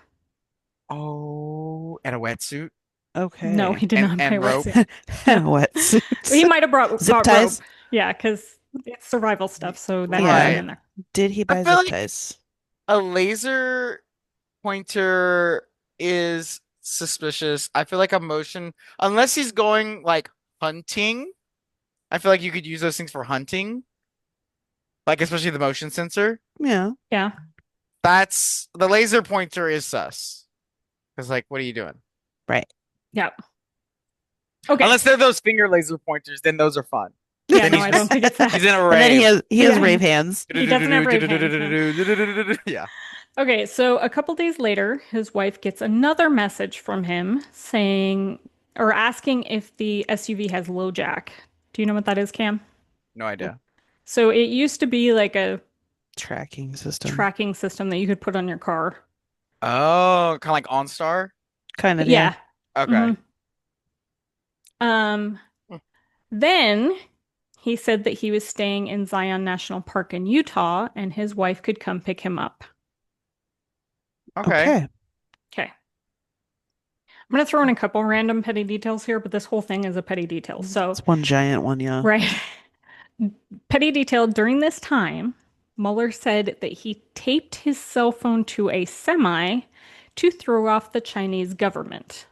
Speaker 3: Oh, and a wetsuit
Speaker 1: No,
Speaker 2: Okay.
Speaker 1: he did not buy a
Speaker 3: and rope.
Speaker 1: wetsuit.
Speaker 2: And
Speaker 1: No. He
Speaker 2: wetsuits.
Speaker 1: might have
Speaker 2: Zip
Speaker 1: bought rope.
Speaker 2: ties.
Speaker 1: Yeah, because it's survival stuff, so that could have been
Speaker 2: Yeah.
Speaker 3: Right.
Speaker 1: in there.
Speaker 2: Did he
Speaker 3: I
Speaker 2: buy
Speaker 3: feel
Speaker 2: zip
Speaker 3: like
Speaker 2: ties?
Speaker 3: a laser pointer is suspicious. I feel like a motion, unless he's going like hunting, I feel like you could use those things for hunting, like especially the motion sensor.
Speaker 2: Yeah.
Speaker 1: Yeah.
Speaker 3: That's the laser pointer is sus. Because like, what are you doing?
Speaker 2: Right.
Speaker 1: Yeah. Okay.
Speaker 3: Unless they're those finger laser pointers, then those are fun.
Speaker 1: Yeah,
Speaker 3: Then
Speaker 1: no,
Speaker 3: he's
Speaker 1: I don't
Speaker 3: just
Speaker 1: think it's
Speaker 3: he's
Speaker 1: that.
Speaker 3: in a
Speaker 2: And then he
Speaker 3: rave.
Speaker 2: has
Speaker 1: Yeah.
Speaker 2: rave hands.
Speaker 1: He doesn't have rave hands, no.
Speaker 3: Yeah.
Speaker 1: Okay, so a couple days later, his wife gets another message from him saying or asking if the SUV has low jack. Do you know what that is, Cam?
Speaker 3: No idea.
Speaker 1: So it used to be like a
Speaker 2: Tracking system.
Speaker 1: tracking system that you could put on your car.
Speaker 3: Oh, kind of like OnStar.
Speaker 2: Kind of, yeah.
Speaker 1: Yeah.
Speaker 3: Okay.
Speaker 1: hmm Um, then he said that he was staying in Zion National Park in Utah and his wife could come pick him up.
Speaker 3: Okay.
Speaker 2: Okay.
Speaker 1: Okay. I'm going to throw in a couple random petty details here, but this whole thing is a petty detail. So,
Speaker 2: It's one giant one, yeah.
Speaker 1: right. Petty detail during this time, Mueller said that he taped his cell phone to a semi to throw off the Chinese government.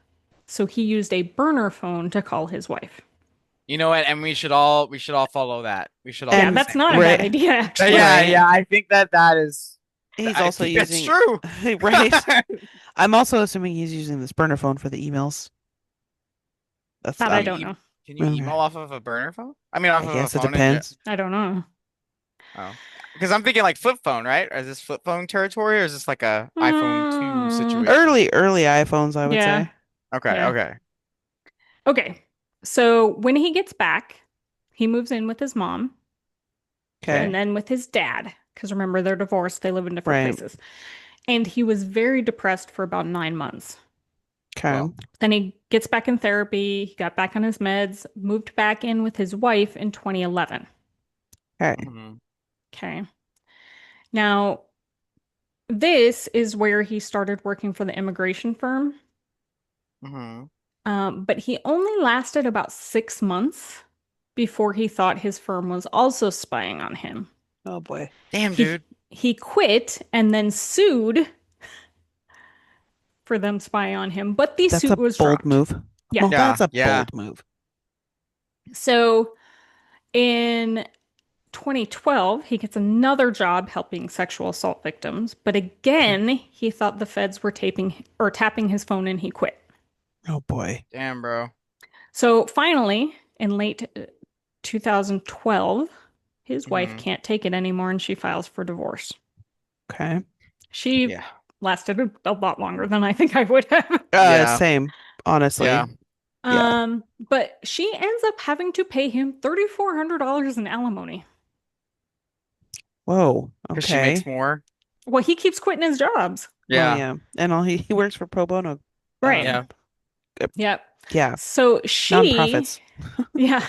Speaker 1: So he used a burner phone to call his wife.
Speaker 3: You know what? And we should all follow that. We should all
Speaker 1: Yeah,
Speaker 3: do the
Speaker 2: And
Speaker 1: that's
Speaker 3: same
Speaker 1: not a
Speaker 3: thing.
Speaker 1: bad
Speaker 2: right,
Speaker 1: idea, actually.
Speaker 3: Yeah,
Speaker 2: right.
Speaker 3: yeah. I think that is.
Speaker 2: He's
Speaker 3: I
Speaker 2: also
Speaker 3: think that's
Speaker 2: using
Speaker 3: true.
Speaker 2: right. I'm also assuming he's using this burner phone for the emails. That's
Speaker 1: That
Speaker 3: Can
Speaker 1: I
Speaker 3: you
Speaker 1: don't
Speaker 3: e
Speaker 1: know.
Speaker 3: can you
Speaker 2: okay.
Speaker 3: email off of a burner phone? I mean, off
Speaker 2: I
Speaker 3: of a
Speaker 2: guess it
Speaker 3: phone in
Speaker 2: depends.
Speaker 1: I don't know.
Speaker 3: Oh, because I'm thinking like flip phone, right? Or is this flip phone territory, or is this like a iPhone 2
Speaker 1: Mm,
Speaker 3: situation?
Speaker 2: Early iPhones, I would
Speaker 1: yeah,
Speaker 2: say.
Speaker 3: Okay,
Speaker 1: yeah.
Speaker 3: okay.
Speaker 1: Okay. So when he gets back, he moves in with his mom
Speaker 2: Okay.
Speaker 1: and then with his dad. Because remember, they're divorced, they live in different
Speaker 2: Right.
Speaker 1: places. And he was very depressed for about 9 months.
Speaker 2: Okay.
Speaker 3: Well,
Speaker 1: Then he gets back in therapy, he got back on his meds, moved back in with his wife in 2011.
Speaker 2: Okay.
Speaker 3: mhm,
Speaker 1: Okay. Now, this is where he started working for the immigration firm.
Speaker 3: mhm.
Speaker 1: But he only lasted about 6 months before he thought his firm was also spying on him.
Speaker 2: Oh boy.
Speaker 3: Damn,
Speaker 1: He
Speaker 3: dude.
Speaker 1: he quit and then sued for them spying on him, but the
Speaker 2: That's
Speaker 1: suit
Speaker 2: a
Speaker 1: was
Speaker 2: bold
Speaker 1: dropped.
Speaker 2: move.
Speaker 1: Yeah.
Speaker 2: Oh,
Speaker 3: Yeah,
Speaker 2: that's a
Speaker 3: yeah.
Speaker 2: bold move.
Speaker 1: So in 2012, he gets another job helping sexual assault victims, but
Speaker 2: Okay.
Speaker 1: again, he thought the feds were taping or tapping his phone and he quit.
Speaker 2: Oh boy.
Speaker 3: Damn, bro.
Speaker 1: So finally, in late 2012, his wife
Speaker 3: Mhm.
Speaker 1: can't take it anymore and she files for divorce.
Speaker 2: Okay.
Speaker 1: She
Speaker 3: Yeah,
Speaker 1: lasted a lot longer than I think I would have.
Speaker 3: yeah,
Speaker 2: Same,
Speaker 3: yeah.
Speaker 2: honestly. Yeah.
Speaker 1: But she ends up having to pay him $3,400 in alimony.
Speaker 2: Whoa.
Speaker 3: Because she makes
Speaker 2: Okay.
Speaker 3: more.
Speaker 1: Well, he keeps quitting his jobs.
Speaker 2: Well,
Speaker 3: Yeah,
Speaker 2: yeah. And he works for pro bono.
Speaker 1: Right.
Speaker 3: yeah.
Speaker 1: Yep.
Speaker 2: Yeah.
Speaker 1: So she,
Speaker 2: Nonprofits.
Speaker 1: yeah.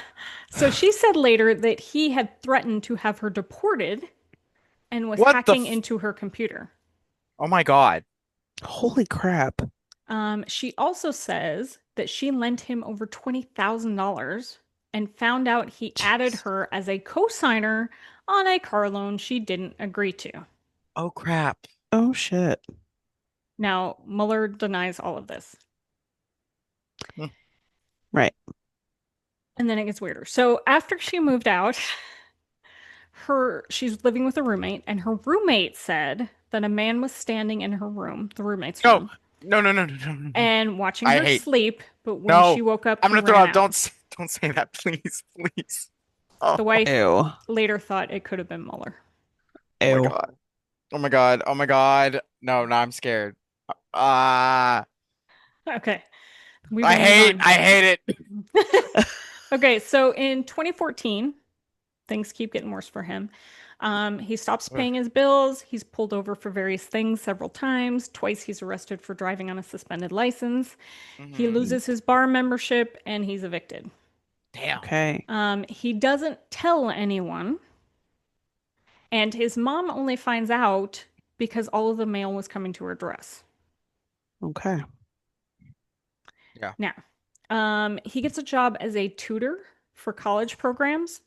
Speaker 1: So she said later that he had threatened to have her deported and was
Speaker 3: What the
Speaker 1: hacking
Speaker 3: f
Speaker 1: into her computer.
Speaker 3: Oh my God.
Speaker 2: Holy crap.
Speaker 1: She also says that she lent him over $20,000 and found out he added
Speaker 2: Jeez.
Speaker 1: her as a co-signer on a car loan she didn't agree to.
Speaker 3: Oh crap.
Speaker 2: Oh shit.
Speaker 1: Now, Mueller denies all of this.
Speaker 3: Hmm.
Speaker 2: Right.
Speaker 1: And then it gets weirder. So after she moved out, she's living with a roommate, and her roommate said that a man was standing in her room, the roommate's
Speaker 3: No,
Speaker 1: room,
Speaker 3: no, no, no, no, no, no. No.
Speaker 1: and watching
Speaker 3: I
Speaker 1: her
Speaker 3: hate.
Speaker 1: sleep. But when
Speaker 3: No,
Speaker 1: she woke up,
Speaker 3: I'm
Speaker 1: he
Speaker 3: gonna throw
Speaker 1: ran
Speaker 3: out.
Speaker 1: out.
Speaker 3: Don't say that, please, please. Oh,
Speaker 1: The wife
Speaker 2: Ew.
Speaker 1: later thought it could have been Mueller.
Speaker 3: oh my
Speaker 2: Ew.
Speaker 3: God. Oh my God. Oh my God. No, no, I'm scared. Ah,
Speaker 1: Okay, we will move
Speaker 3: I hate it.
Speaker 1: on. Okay, so in 2014, things keep getting worse for him. He stops
Speaker 3: Ugh.
Speaker 1: paying his bills. He's pulled over for various things several times. Twice he's arrested for driving on a suspended license. He
Speaker 3: Mhm.
Speaker 1: loses his bar membership and he's evicted.
Speaker 3: Damn.
Speaker 2: Okay.
Speaker 1: He doesn't tell anyone, and his mom only finds out because all of the mail was coming to her address.
Speaker 2: Okay.
Speaker 3: Yeah.
Speaker 1: Now, he gets a job as a tutor for college programs.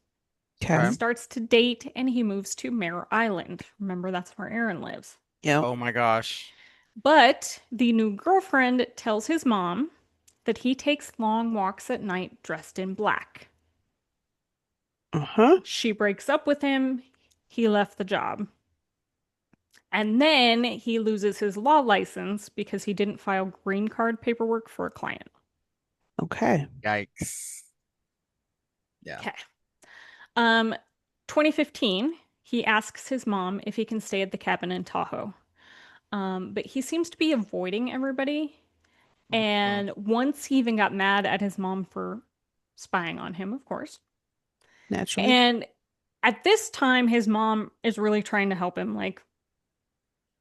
Speaker 1: He
Speaker 3: Okay.
Speaker 2: Okay.
Speaker 1: starts to date and he moves to Mare Island. Remember, that's where Aaron lives.
Speaker 2: Yep.
Speaker 3: Oh my gosh.
Speaker 1: But the new girlfriend tells his mom that he takes long walks at night dressed in black.
Speaker 2: Uh-huh.
Speaker 1: She breaks up with him. He left the job. And then he loses his law license because he didn't file green card paperwork for a client.
Speaker 2: Okay.
Speaker 3: Yikes. Yeah.
Speaker 1: Okay. Um, 2015, he asks his mom if he can stay at the cabin in Tahoe. But he seems to be avoiding everybody.
Speaker 3: Mhm.
Speaker 1: And once he even got mad at his mom for spying on him, of course.
Speaker 2: Naturally.
Speaker 1: And at this time, his mom is really trying to help him, like,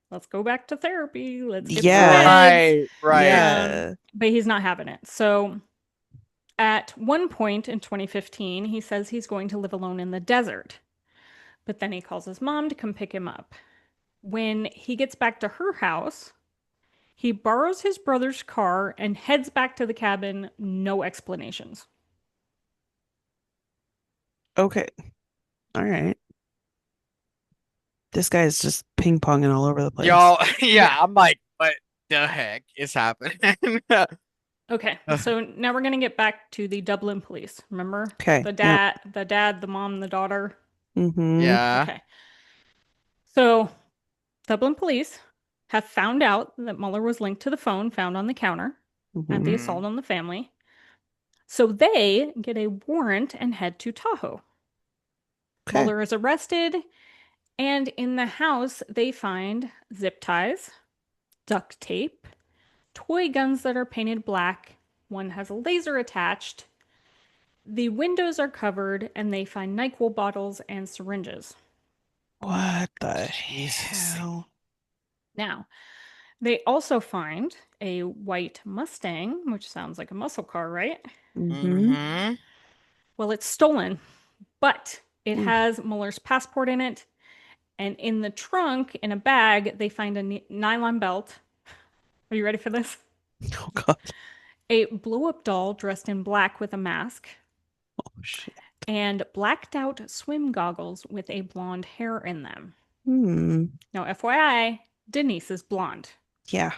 Speaker 1: let's go back to therapy, let's get some
Speaker 2: Yeah.
Speaker 1: meds.
Speaker 3: Right, right.
Speaker 2: Yeah.
Speaker 1: But he's not having it. So at one point in 2015, he says he's going to live alone in the desert. But then he calls his mom to come pick him up. When he gets back to her house, he borrows his brother's car and heads back to the cabin, no explanations.
Speaker 2: Okay. All right. This guy's just ping-ponging all over the place.
Speaker 3: Y'all, yeah,
Speaker 1: Yeah.
Speaker 3: I'm like, what the heck is happening?
Speaker 1: Okay. So now we're going to get back to the Dublin police. Remember?
Speaker 2: Okay. Yep.
Speaker 1: The mom, the daughter.
Speaker 2: Mm-hmm.
Speaker 3: Yeah.
Speaker 1: Okay. So Dublin police have found out that Mueller was linked to the phone found on the counter at the
Speaker 2: Mm-hmm.
Speaker 3: Hmm.
Speaker 1: assault on the family. So they get a warrant and head to Tahoe.
Speaker 2: Okay.
Speaker 1: Mueller is arrested, and in the house, they find zip ties, duct tape, toy guns that are painted black. One has a laser attached. The windows are covered, and they find NyQuil bottles and syringes.
Speaker 2: What the
Speaker 3: Jesus.
Speaker 2: hell?
Speaker 1: Now, they also find a white Mustang, which sounds like a muscle car, right?
Speaker 2: Mm-hmm.
Speaker 3: Mm-hmm.
Speaker 1: Well, it's stolen, but it
Speaker 2: Mm.
Speaker 1: has Muller's passport in it. And in the trunk, in a bag, they find a nylon belt. Are you ready for this?
Speaker 2: Oh God.
Speaker 1: A blow up doll dressed in black with a mask,
Speaker 2: Oh shit.
Speaker 1: and blacked out swim goggles with a blonde hair in them.
Speaker 2: Hmm.
Speaker 1: Now, FYI, Denise is blonde.
Speaker 2: Yeah.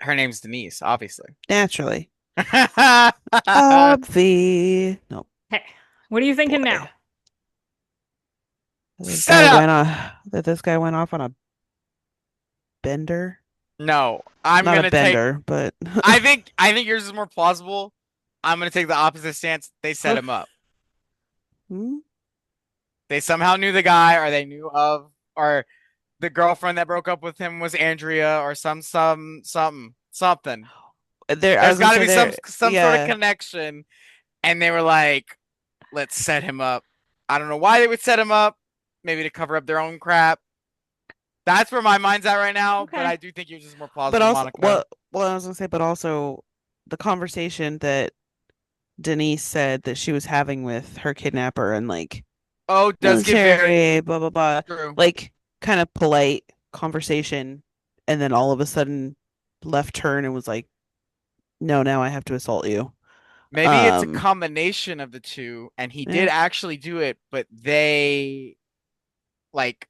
Speaker 3: Her name's Denise, obviously.
Speaker 2: Naturally. Obvi. No
Speaker 1: Hey, what are you thinking
Speaker 2: boy.
Speaker 1: now?
Speaker 2: This
Speaker 3: Set
Speaker 2: guy
Speaker 3: up.
Speaker 2: went on. That this guy went off on a bender.
Speaker 3: No, I'm
Speaker 2: Not a
Speaker 3: gonna take.
Speaker 2: bender, but
Speaker 3: I think yours is more plausible. I'm gonna take the opposite stance. They set him up.
Speaker 2: Hmm?
Speaker 3: They somehow knew the guy, or they knew of, or the girlfriend that broke up with him was Andrea, or something.
Speaker 2: There. I
Speaker 3: There's
Speaker 2: was gonna
Speaker 3: got to
Speaker 2: say
Speaker 3: be some
Speaker 2: there.
Speaker 3: some sort of
Speaker 2: Yeah.
Speaker 3: connection, and they were like, "Let's set him up." I don't know why they would set him up. Maybe to cover up their own crap. That's where my mind's at right now. But
Speaker 1: Okay.
Speaker 3: I do think yours is more
Speaker 2: But
Speaker 3: plausible,
Speaker 2: also,
Speaker 3: Monica.
Speaker 2: I was gonna say, but also the conversation that Denise said that she was having with her kidnapper and like
Speaker 3: Oh, does get very
Speaker 2: military, blah blah blah,
Speaker 3: true.
Speaker 2: like kind of polite conversation, and then all of a sudden left turn and was like, "No, now I have to assault you."
Speaker 3: Maybe it's a
Speaker 2: Um,
Speaker 3: combination of the two, and he
Speaker 2: yeah.
Speaker 3: did actually do it, but they like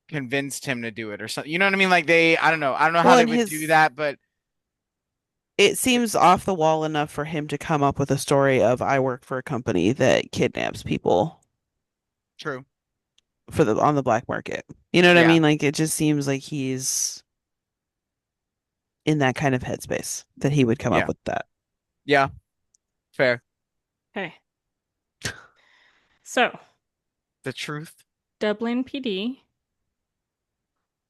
Speaker 3: convinced him to do it or something. You know what I mean? Like I don't know how
Speaker 2: Well,
Speaker 3: they
Speaker 2: and
Speaker 3: would do
Speaker 2: his
Speaker 3: that, but
Speaker 2: it seems off the wall enough for him to come up with a story of I work for a company that kidnaps people
Speaker 3: true.
Speaker 2: for the on the black market. You know what I
Speaker 3: Yeah.
Speaker 2: mean? Like it just seems like he's in that kind of headspace that he would come up
Speaker 3: Yeah.
Speaker 2: with that.
Speaker 3: Yeah. Fair.
Speaker 1: Okay. So,
Speaker 3: The truth.
Speaker 1: Dublin PD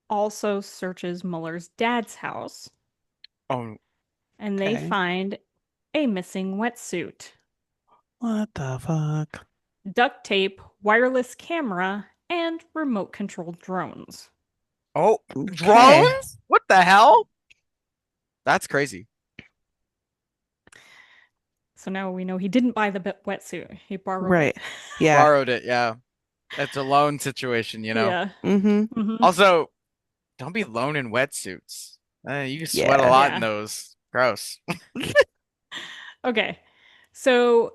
Speaker 1: also searches Muller's dad's house
Speaker 3: Oh,
Speaker 1: and they
Speaker 2: Okay.
Speaker 1: find a missing wetsuit,
Speaker 2: What the fuck?
Speaker 1: duct tape, wireless camera, and remote controlled drones.
Speaker 3: oh,
Speaker 2: Okay.
Speaker 3: drones? What the hell? That's crazy.
Speaker 1: So now we know he didn't buy the wetsuit, he borrowed it.
Speaker 2: Right. Yeah.
Speaker 3: Borrowed it. Yeah. It's a loan situation, you know.
Speaker 1: Yeah.
Speaker 2: Mm-hmm.
Speaker 1: Hmm.
Speaker 3: Also, don't be loaning wetsuits. You can sweat a
Speaker 2: Yeah.
Speaker 3: lot in
Speaker 1: Yeah.
Speaker 3: those. Gross.
Speaker 1: Okay. So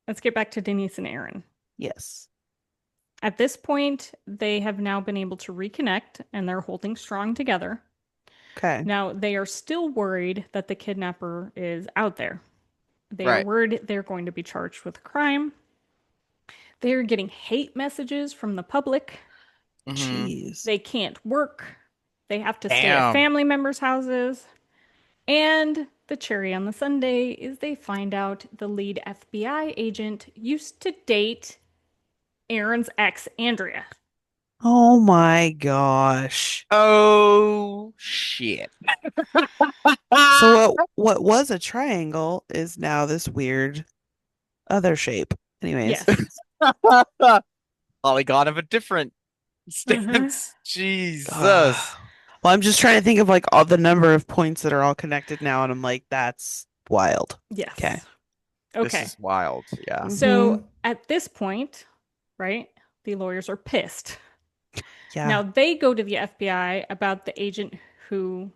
Speaker 1: let's get back to Denise and Aaron.
Speaker 2: Yes.
Speaker 1: At this point, they have now been able to reconnect and they're holding strong together.
Speaker 2: Okay.
Speaker 1: Now, they are still worried that the kidnapper is out there. They are
Speaker 3: Right.
Speaker 1: worried they're going to be charged with a crime. They are getting hate messages from the public.
Speaker 3: Hmm.
Speaker 2: Jeez.
Speaker 1: They can't work. They have to stay at
Speaker 3: Damn.
Speaker 1: family members' houses. And the cherry on the sundae is they find out the lead FBI agent used to date Aaron's ex, Andrea.
Speaker 2: Oh my gosh.
Speaker 3: Oh shit.
Speaker 2: So what was a triangle is now this weird other shape. Anyways.
Speaker 1: Yes.
Speaker 3: Polygon of a different
Speaker 1: Uh-huh.
Speaker 3: stance. Jesus.
Speaker 2: Ah. Well, I'm just trying to think of like all the number of points that are all connected now, and I'm like, that's wild. Okay.
Speaker 1: Yes.
Speaker 3: This
Speaker 1: Okay.
Speaker 3: is wild. Yeah.
Speaker 1: So
Speaker 2: Hmm.
Speaker 1: at this point, right, the lawyers are pissed.
Speaker 2: Yeah.
Speaker 1: Now they go to the FBI about the agent who,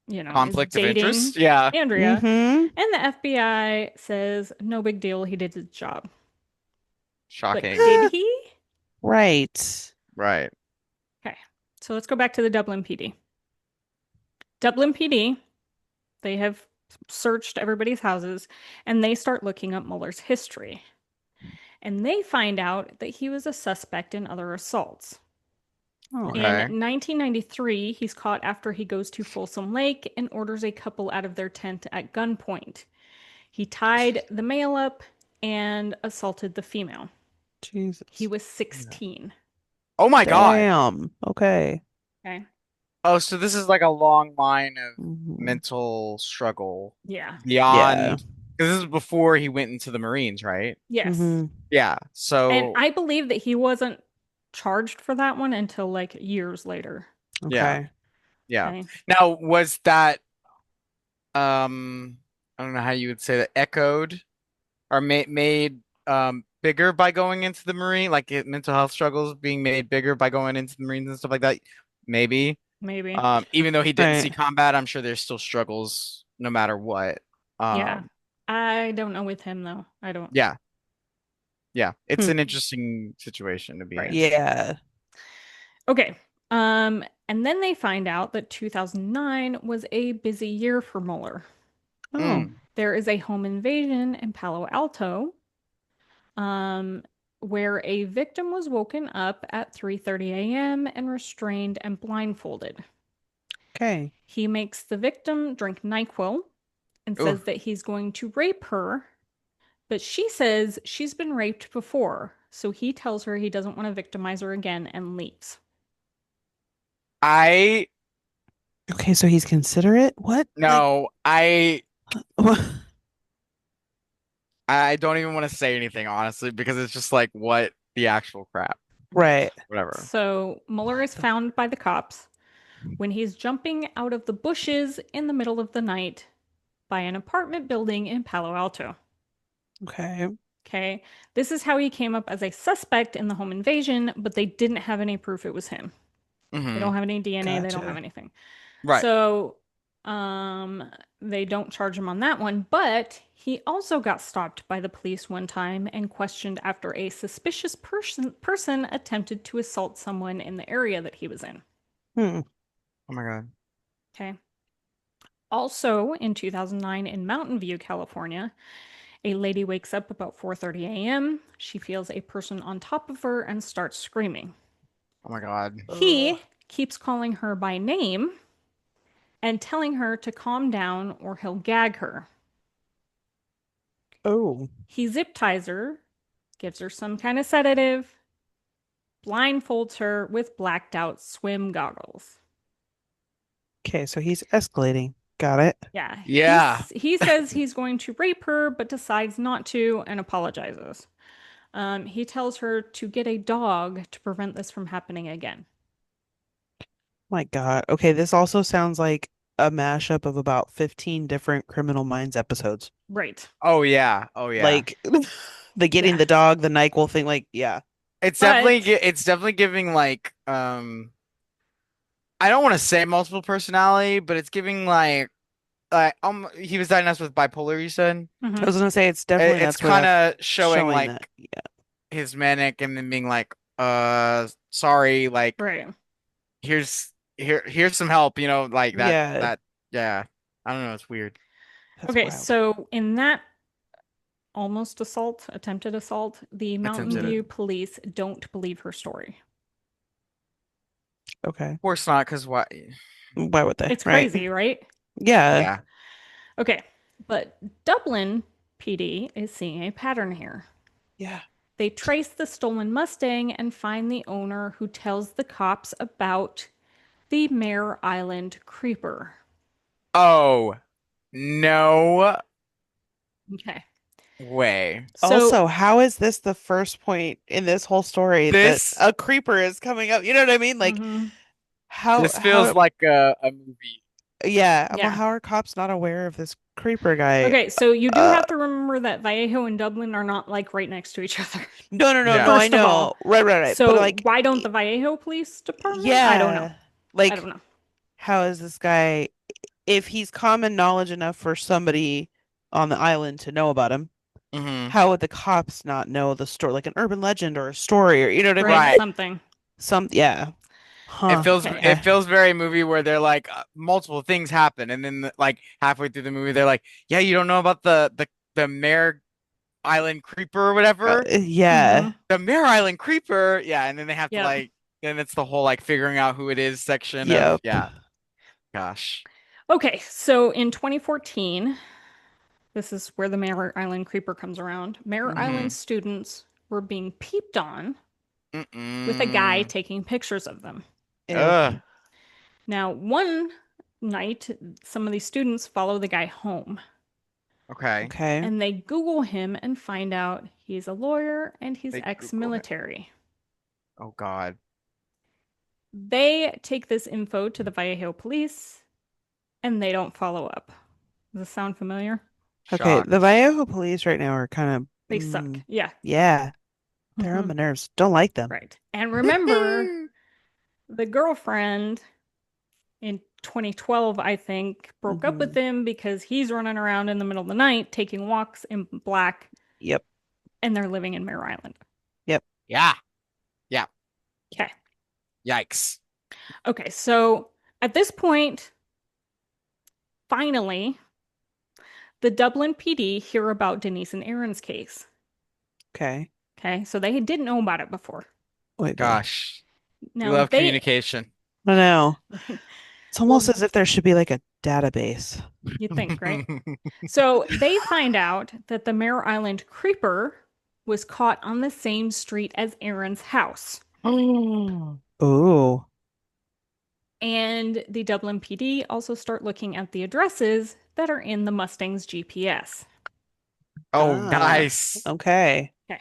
Speaker 1: is
Speaker 3: Conflict of
Speaker 1: dating
Speaker 3: interest? Yeah.
Speaker 1: Andrea.
Speaker 2: Hmm.
Speaker 1: And the FBI says, no big deal. He did his job. But
Speaker 3: Shocking.
Speaker 1: did he?
Speaker 2: Right.
Speaker 3: Right.
Speaker 1: Okay. So let's go back to the Dublin PD. Dublin PD, they have searched everybody's houses and they start looking up Mueller's history. And they find out that he was a suspect in other assaults.
Speaker 2: Oh.
Speaker 1: In
Speaker 3: Okay.
Speaker 1: 1993, he's caught after he goes to Folsom Lake and orders a couple out of their tent at gunpoint. He tied the male up and assaulted the female. He
Speaker 2: Jesus.
Speaker 1: was 16.
Speaker 3: Oh my God.
Speaker 2: Damn. Okay.
Speaker 1: Okay.
Speaker 3: Oh, so this is like a long line of
Speaker 2: Hmm.
Speaker 3: mental struggle
Speaker 1: Yeah.
Speaker 2: Yeah.
Speaker 3: beyond, because this is before he went into the Marines, right?
Speaker 1: Yes.
Speaker 2: Hmm.
Speaker 3: Yeah.
Speaker 1: And
Speaker 3: So,
Speaker 1: I believe that he wasn't charged for that one until like years later.
Speaker 3: yeah.
Speaker 2: Okay.
Speaker 3: Yeah.
Speaker 1: Okay.
Speaker 3: Now, was that, I don't know how you would say that, echoed or made bigger by going into the Marine, like mental health struggles being made bigger by going into the Marines and stuff like that? Maybe.
Speaker 1: Maybe.
Speaker 3: Even though he didn't see
Speaker 2: Right.
Speaker 3: combat, I'm sure there's still struggles no matter what.
Speaker 1: Yeah.
Speaker 3: Um,
Speaker 1: I don't know with him though. I don't.
Speaker 3: yeah, yeah, it's
Speaker 2: Hmm.
Speaker 3: an interesting situation to be
Speaker 1: Right.
Speaker 3: in.
Speaker 2: Yeah.
Speaker 1: Okay. And then they find out that 2009 was a busy year for Mueller.
Speaker 2: Oh.
Speaker 3: Mm,
Speaker 1: There is a home invasion in Palo Alto, um, where a victim was woken up at 3:30 a.m. and restrained and blindfolded.
Speaker 2: Okay.
Speaker 1: He makes the victim drink NyQuil and
Speaker 3: ooh,
Speaker 1: says that he's going to rape her, but she says she's been raped before. So he tells her he doesn't want to victimize her again and leaves.
Speaker 3: I
Speaker 2: Okay, so he's considerate? What? Like,
Speaker 3: no, I don't even want to say anything honestly because it's just like what the actual crap.
Speaker 2: right.
Speaker 3: Whatever.
Speaker 1: So Mueller
Speaker 2: What
Speaker 1: is
Speaker 2: the?
Speaker 1: found by the cops when he's jumping out of the bushes in the middle of the night by an apartment building in Palo Alto.
Speaker 2: Okay.
Speaker 1: Okay. This is how he came up as a suspect in the home invasion, but they didn't have any proof it was him. They
Speaker 3: Hmm.
Speaker 1: don't have any DNA, they don't have
Speaker 2: Gotcha.
Speaker 1: anything.
Speaker 3: Right.
Speaker 1: So they don't charge him on that one, but he also got stopped by the police one time and questioned after a suspicious person attempted to assault someone in the area that he was in.
Speaker 2: Hmm.
Speaker 3: Oh my God.
Speaker 1: Okay. Also in 2009 in Mountain View, California, a lady wakes up about 4:30 a.m. She feels a person on top of her and starts screaming.
Speaker 3: Oh my God.
Speaker 2: Ugh.
Speaker 1: He keeps calling her by name and telling her to calm down or he'll gag her.
Speaker 2: Oh.
Speaker 1: He zip ties her, gives her some kind of sedative, blindfolds her with blacked out swim goggles.
Speaker 2: Okay, so he's escalating. Got it.
Speaker 1: Yeah,
Speaker 3: Yeah.
Speaker 1: he says he's going to rape her, but decides not to and apologizes. He tells her to get a dog to prevent this from happening again.
Speaker 2: My God. Okay, this also sounds like a mashup of about 15 different Criminal Minds episodes.
Speaker 1: Right.
Speaker 3: Oh yeah. Oh yeah.
Speaker 2: Like the getting
Speaker 1: Yeah.
Speaker 2: the dog, the NyQuil thing, like, yeah.
Speaker 3: It's definitely
Speaker 1: But
Speaker 3: it's definitely giving like I don't want to say multiple personality, but it's giving like he was diagnosed with bipolar, you said?
Speaker 2: I was gonna say it's definitely
Speaker 3: It's
Speaker 2: that's where
Speaker 3: kind
Speaker 2: that's
Speaker 3: of showing
Speaker 2: showing
Speaker 3: like
Speaker 2: that. Yeah.
Speaker 3: his manic and then being like, sorry, like
Speaker 1: Right.
Speaker 3: here's some help, like
Speaker 2: Yeah.
Speaker 3: that yeah. I don't know, it's weird.
Speaker 2: That's
Speaker 1: Okay,
Speaker 2: wild.
Speaker 1: so in that attempted assault, the Mountain
Speaker 3: Attempted
Speaker 2: Mhm.
Speaker 3: it.
Speaker 1: View
Speaker 3: Of
Speaker 1: police don't believe her story.
Speaker 2: Okay.
Speaker 3: course not, because why?
Speaker 2: Why would they?
Speaker 1: It's
Speaker 2: Right.
Speaker 1: crazy, right?
Speaker 2: Yeah.
Speaker 3: Yeah.
Speaker 1: Okay, but Dublin PD is seeing a pattern here.
Speaker 2: Yeah.
Speaker 1: They trace the stolen Mustang and find the owner who tells the cops about the Mare Island creeper.
Speaker 3: Oh, no
Speaker 1: Okay.
Speaker 3: way.
Speaker 1: So,
Speaker 2: Also, how is this the first point in this whole story that
Speaker 3: This
Speaker 2: a creeper is coming up? You know what I mean? Like
Speaker 1: mhm,
Speaker 3: this feels
Speaker 2: how
Speaker 3: like a movie.
Speaker 2: yeah, well,
Speaker 1: yeah.
Speaker 2: how are cops not aware of this creeper guy?
Speaker 1: Okay, so you do
Speaker 2: Uh
Speaker 1: have to remember that Vallejo and Dublin are not like right next to each other.
Speaker 2: no,
Speaker 3: Yeah.
Speaker 2: I
Speaker 1: First of all,
Speaker 2: know. Right. But
Speaker 1: so
Speaker 2: like
Speaker 1: why don't the Vallejo Police Department? I don't know.
Speaker 2: yeah.
Speaker 1: I don't
Speaker 2: Like
Speaker 1: know.
Speaker 2: how is this guy if he's common knowledge enough for somebody on the island to know about him?
Speaker 3: Hmm.
Speaker 2: How would the cops not know the story, like an urban legend or a story, or you know what I
Speaker 1: Right,
Speaker 2: mean?
Speaker 3: Right.
Speaker 1: something.
Speaker 2: Yeah.
Speaker 3: It
Speaker 2: Huh.
Speaker 3: feels
Speaker 1: Okay.
Speaker 3: it
Speaker 2: Okay.
Speaker 3: feels very movie where they're like multiple things happen and then like halfway through the movie they're like, "Yeah, you don't know about the Mare Island creeper or whatever?"
Speaker 2: Yeah.
Speaker 1: Mm-hmm.
Speaker 3: The Mare Island creeper. Yeah, and then they have to
Speaker 1: Yep.
Speaker 3: like then it's the whole like figuring out who it is section of
Speaker 2: Yep.
Speaker 3: yeah. Gosh.
Speaker 1: Okay, so in 2014, this is where the Mare Island creeper comes around. Mare Island
Speaker 3: Mm-hmm.
Speaker 1: students were being peeped on with a guy
Speaker 3: Mm-mm.
Speaker 1: taking pictures of them.
Speaker 2: Ew.
Speaker 3: Ugh.
Speaker 1: Now, one night, some of these students follow the guy home
Speaker 3: Okay.
Speaker 2: Okay.
Speaker 1: and they Google him and find out he's a lawyer and he's
Speaker 3: They
Speaker 1: ex
Speaker 3: Google him.
Speaker 1: military.
Speaker 3: Oh God.
Speaker 1: They take this info to the Vallejo police and they don't follow up. Does this sound familiar?
Speaker 2: Okay. The
Speaker 3: Shocked.
Speaker 2: Vallejo police right now are kind
Speaker 1: They
Speaker 2: of,
Speaker 1: suck. Yeah.
Speaker 2: yeah, they're on
Speaker 1: Hmm.
Speaker 2: my nerves. Don't like them.
Speaker 1: Right. And remember, the girlfriend in 2012, I think, broke up with
Speaker 2: Hmm.
Speaker 1: him because he's running around in the middle of the night taking walks in black
Speaker 2: Yep.
Speaker 1: and they're living in Mare Island.
Speaker 2: Yep.
Speaker 3: Yeah. Yeah.
Speaker 1: Okay.
Speaker 3: Yikes.
Speaker 1: Okay. So at this point, finally, the Dublin PD hear about Denise and Aaron's case.
Speaker 2: Okay.
Speaker 1: Okay. So they didn't know about it before.
Speaker 2: Wait, wait.
Speaker 3: Gosh. We
Speaker 1: Now
Speaker 3: love
Speaker 1: they,
Speaker 3: communication.
Speaker 2: I know. It's almost
Speaker 1: well,
Speaker 2: as if there should be like a database.
Speaker 1: you think, right? So they find out that the Mare Island creeper was caught on the same street as Aaron's house.
Speaker 2: Ooh.
Speaker 1: And the Dublin PD also start looking at the addresses that are in the Mustang's GPS.
Speaker 3: Oh,
Speaker 2: Ah.
Speaker 3: nice.
Speaker 2: Okay.
Speaker 1: Okay.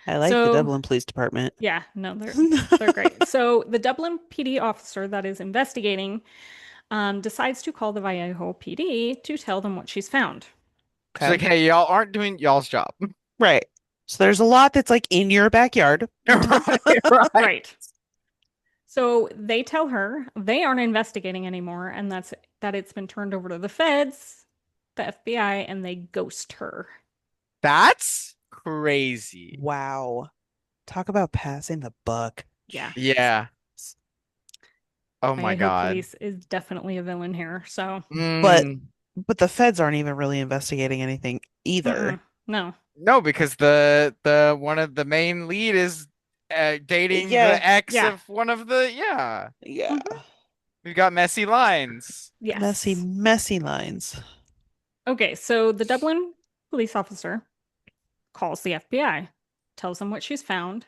Speaker 2: I like the
Speaker 1: So,
Speaker 2: Dublin Police Department.
Speaker 1: yeah, no, they're great. So the Dublin PD officer that is investigating decides to call the Vallejo PD to tell them what she's found.
Speaker 3: She's like,
Speaker 2: Okay.
Speaker 3: hey, y'all aren't doing y'all's job.
Speaker 2: Right. So there's a lot that's like in your backyard.
Speaker 3: Right, right.
Speaker 1: Right. So they tell her they aren't investigating anymore, and that it's been turned over to the feds, the FBI, and they ghost her.
Speaker 3: That's crazy.
Speaker 2: Wow. Talk about passing the buck.
Speaker 1: Yeah.
Speaker 3: Yeah. Oh my
Speaker 1: Vallejo
Speaker 3: God.
Speaker 1: Police is definitely a villain here. So,
Speaker 2: But
Speaker 3: Mm,
Speaker 2: but the feds aren't even really investigating anything either.
Speaker 1: no.
Speaker 3: no, because the one of the main lead is dating
Speaker 2: Yeah.
Speaker 3: the ex
Speaker 1: Yeah.
Speaker 3: of one of the yeah.
Speaker 2: Yeah.
Speaker 1: Mhm.
Speaker 3: We've got messy lines.
Speaker 1: Yes.
Speaker 2: Messy lines.
Speaker 1: Okay, so the Dublin police officer calls the FBI, tells them what she's found,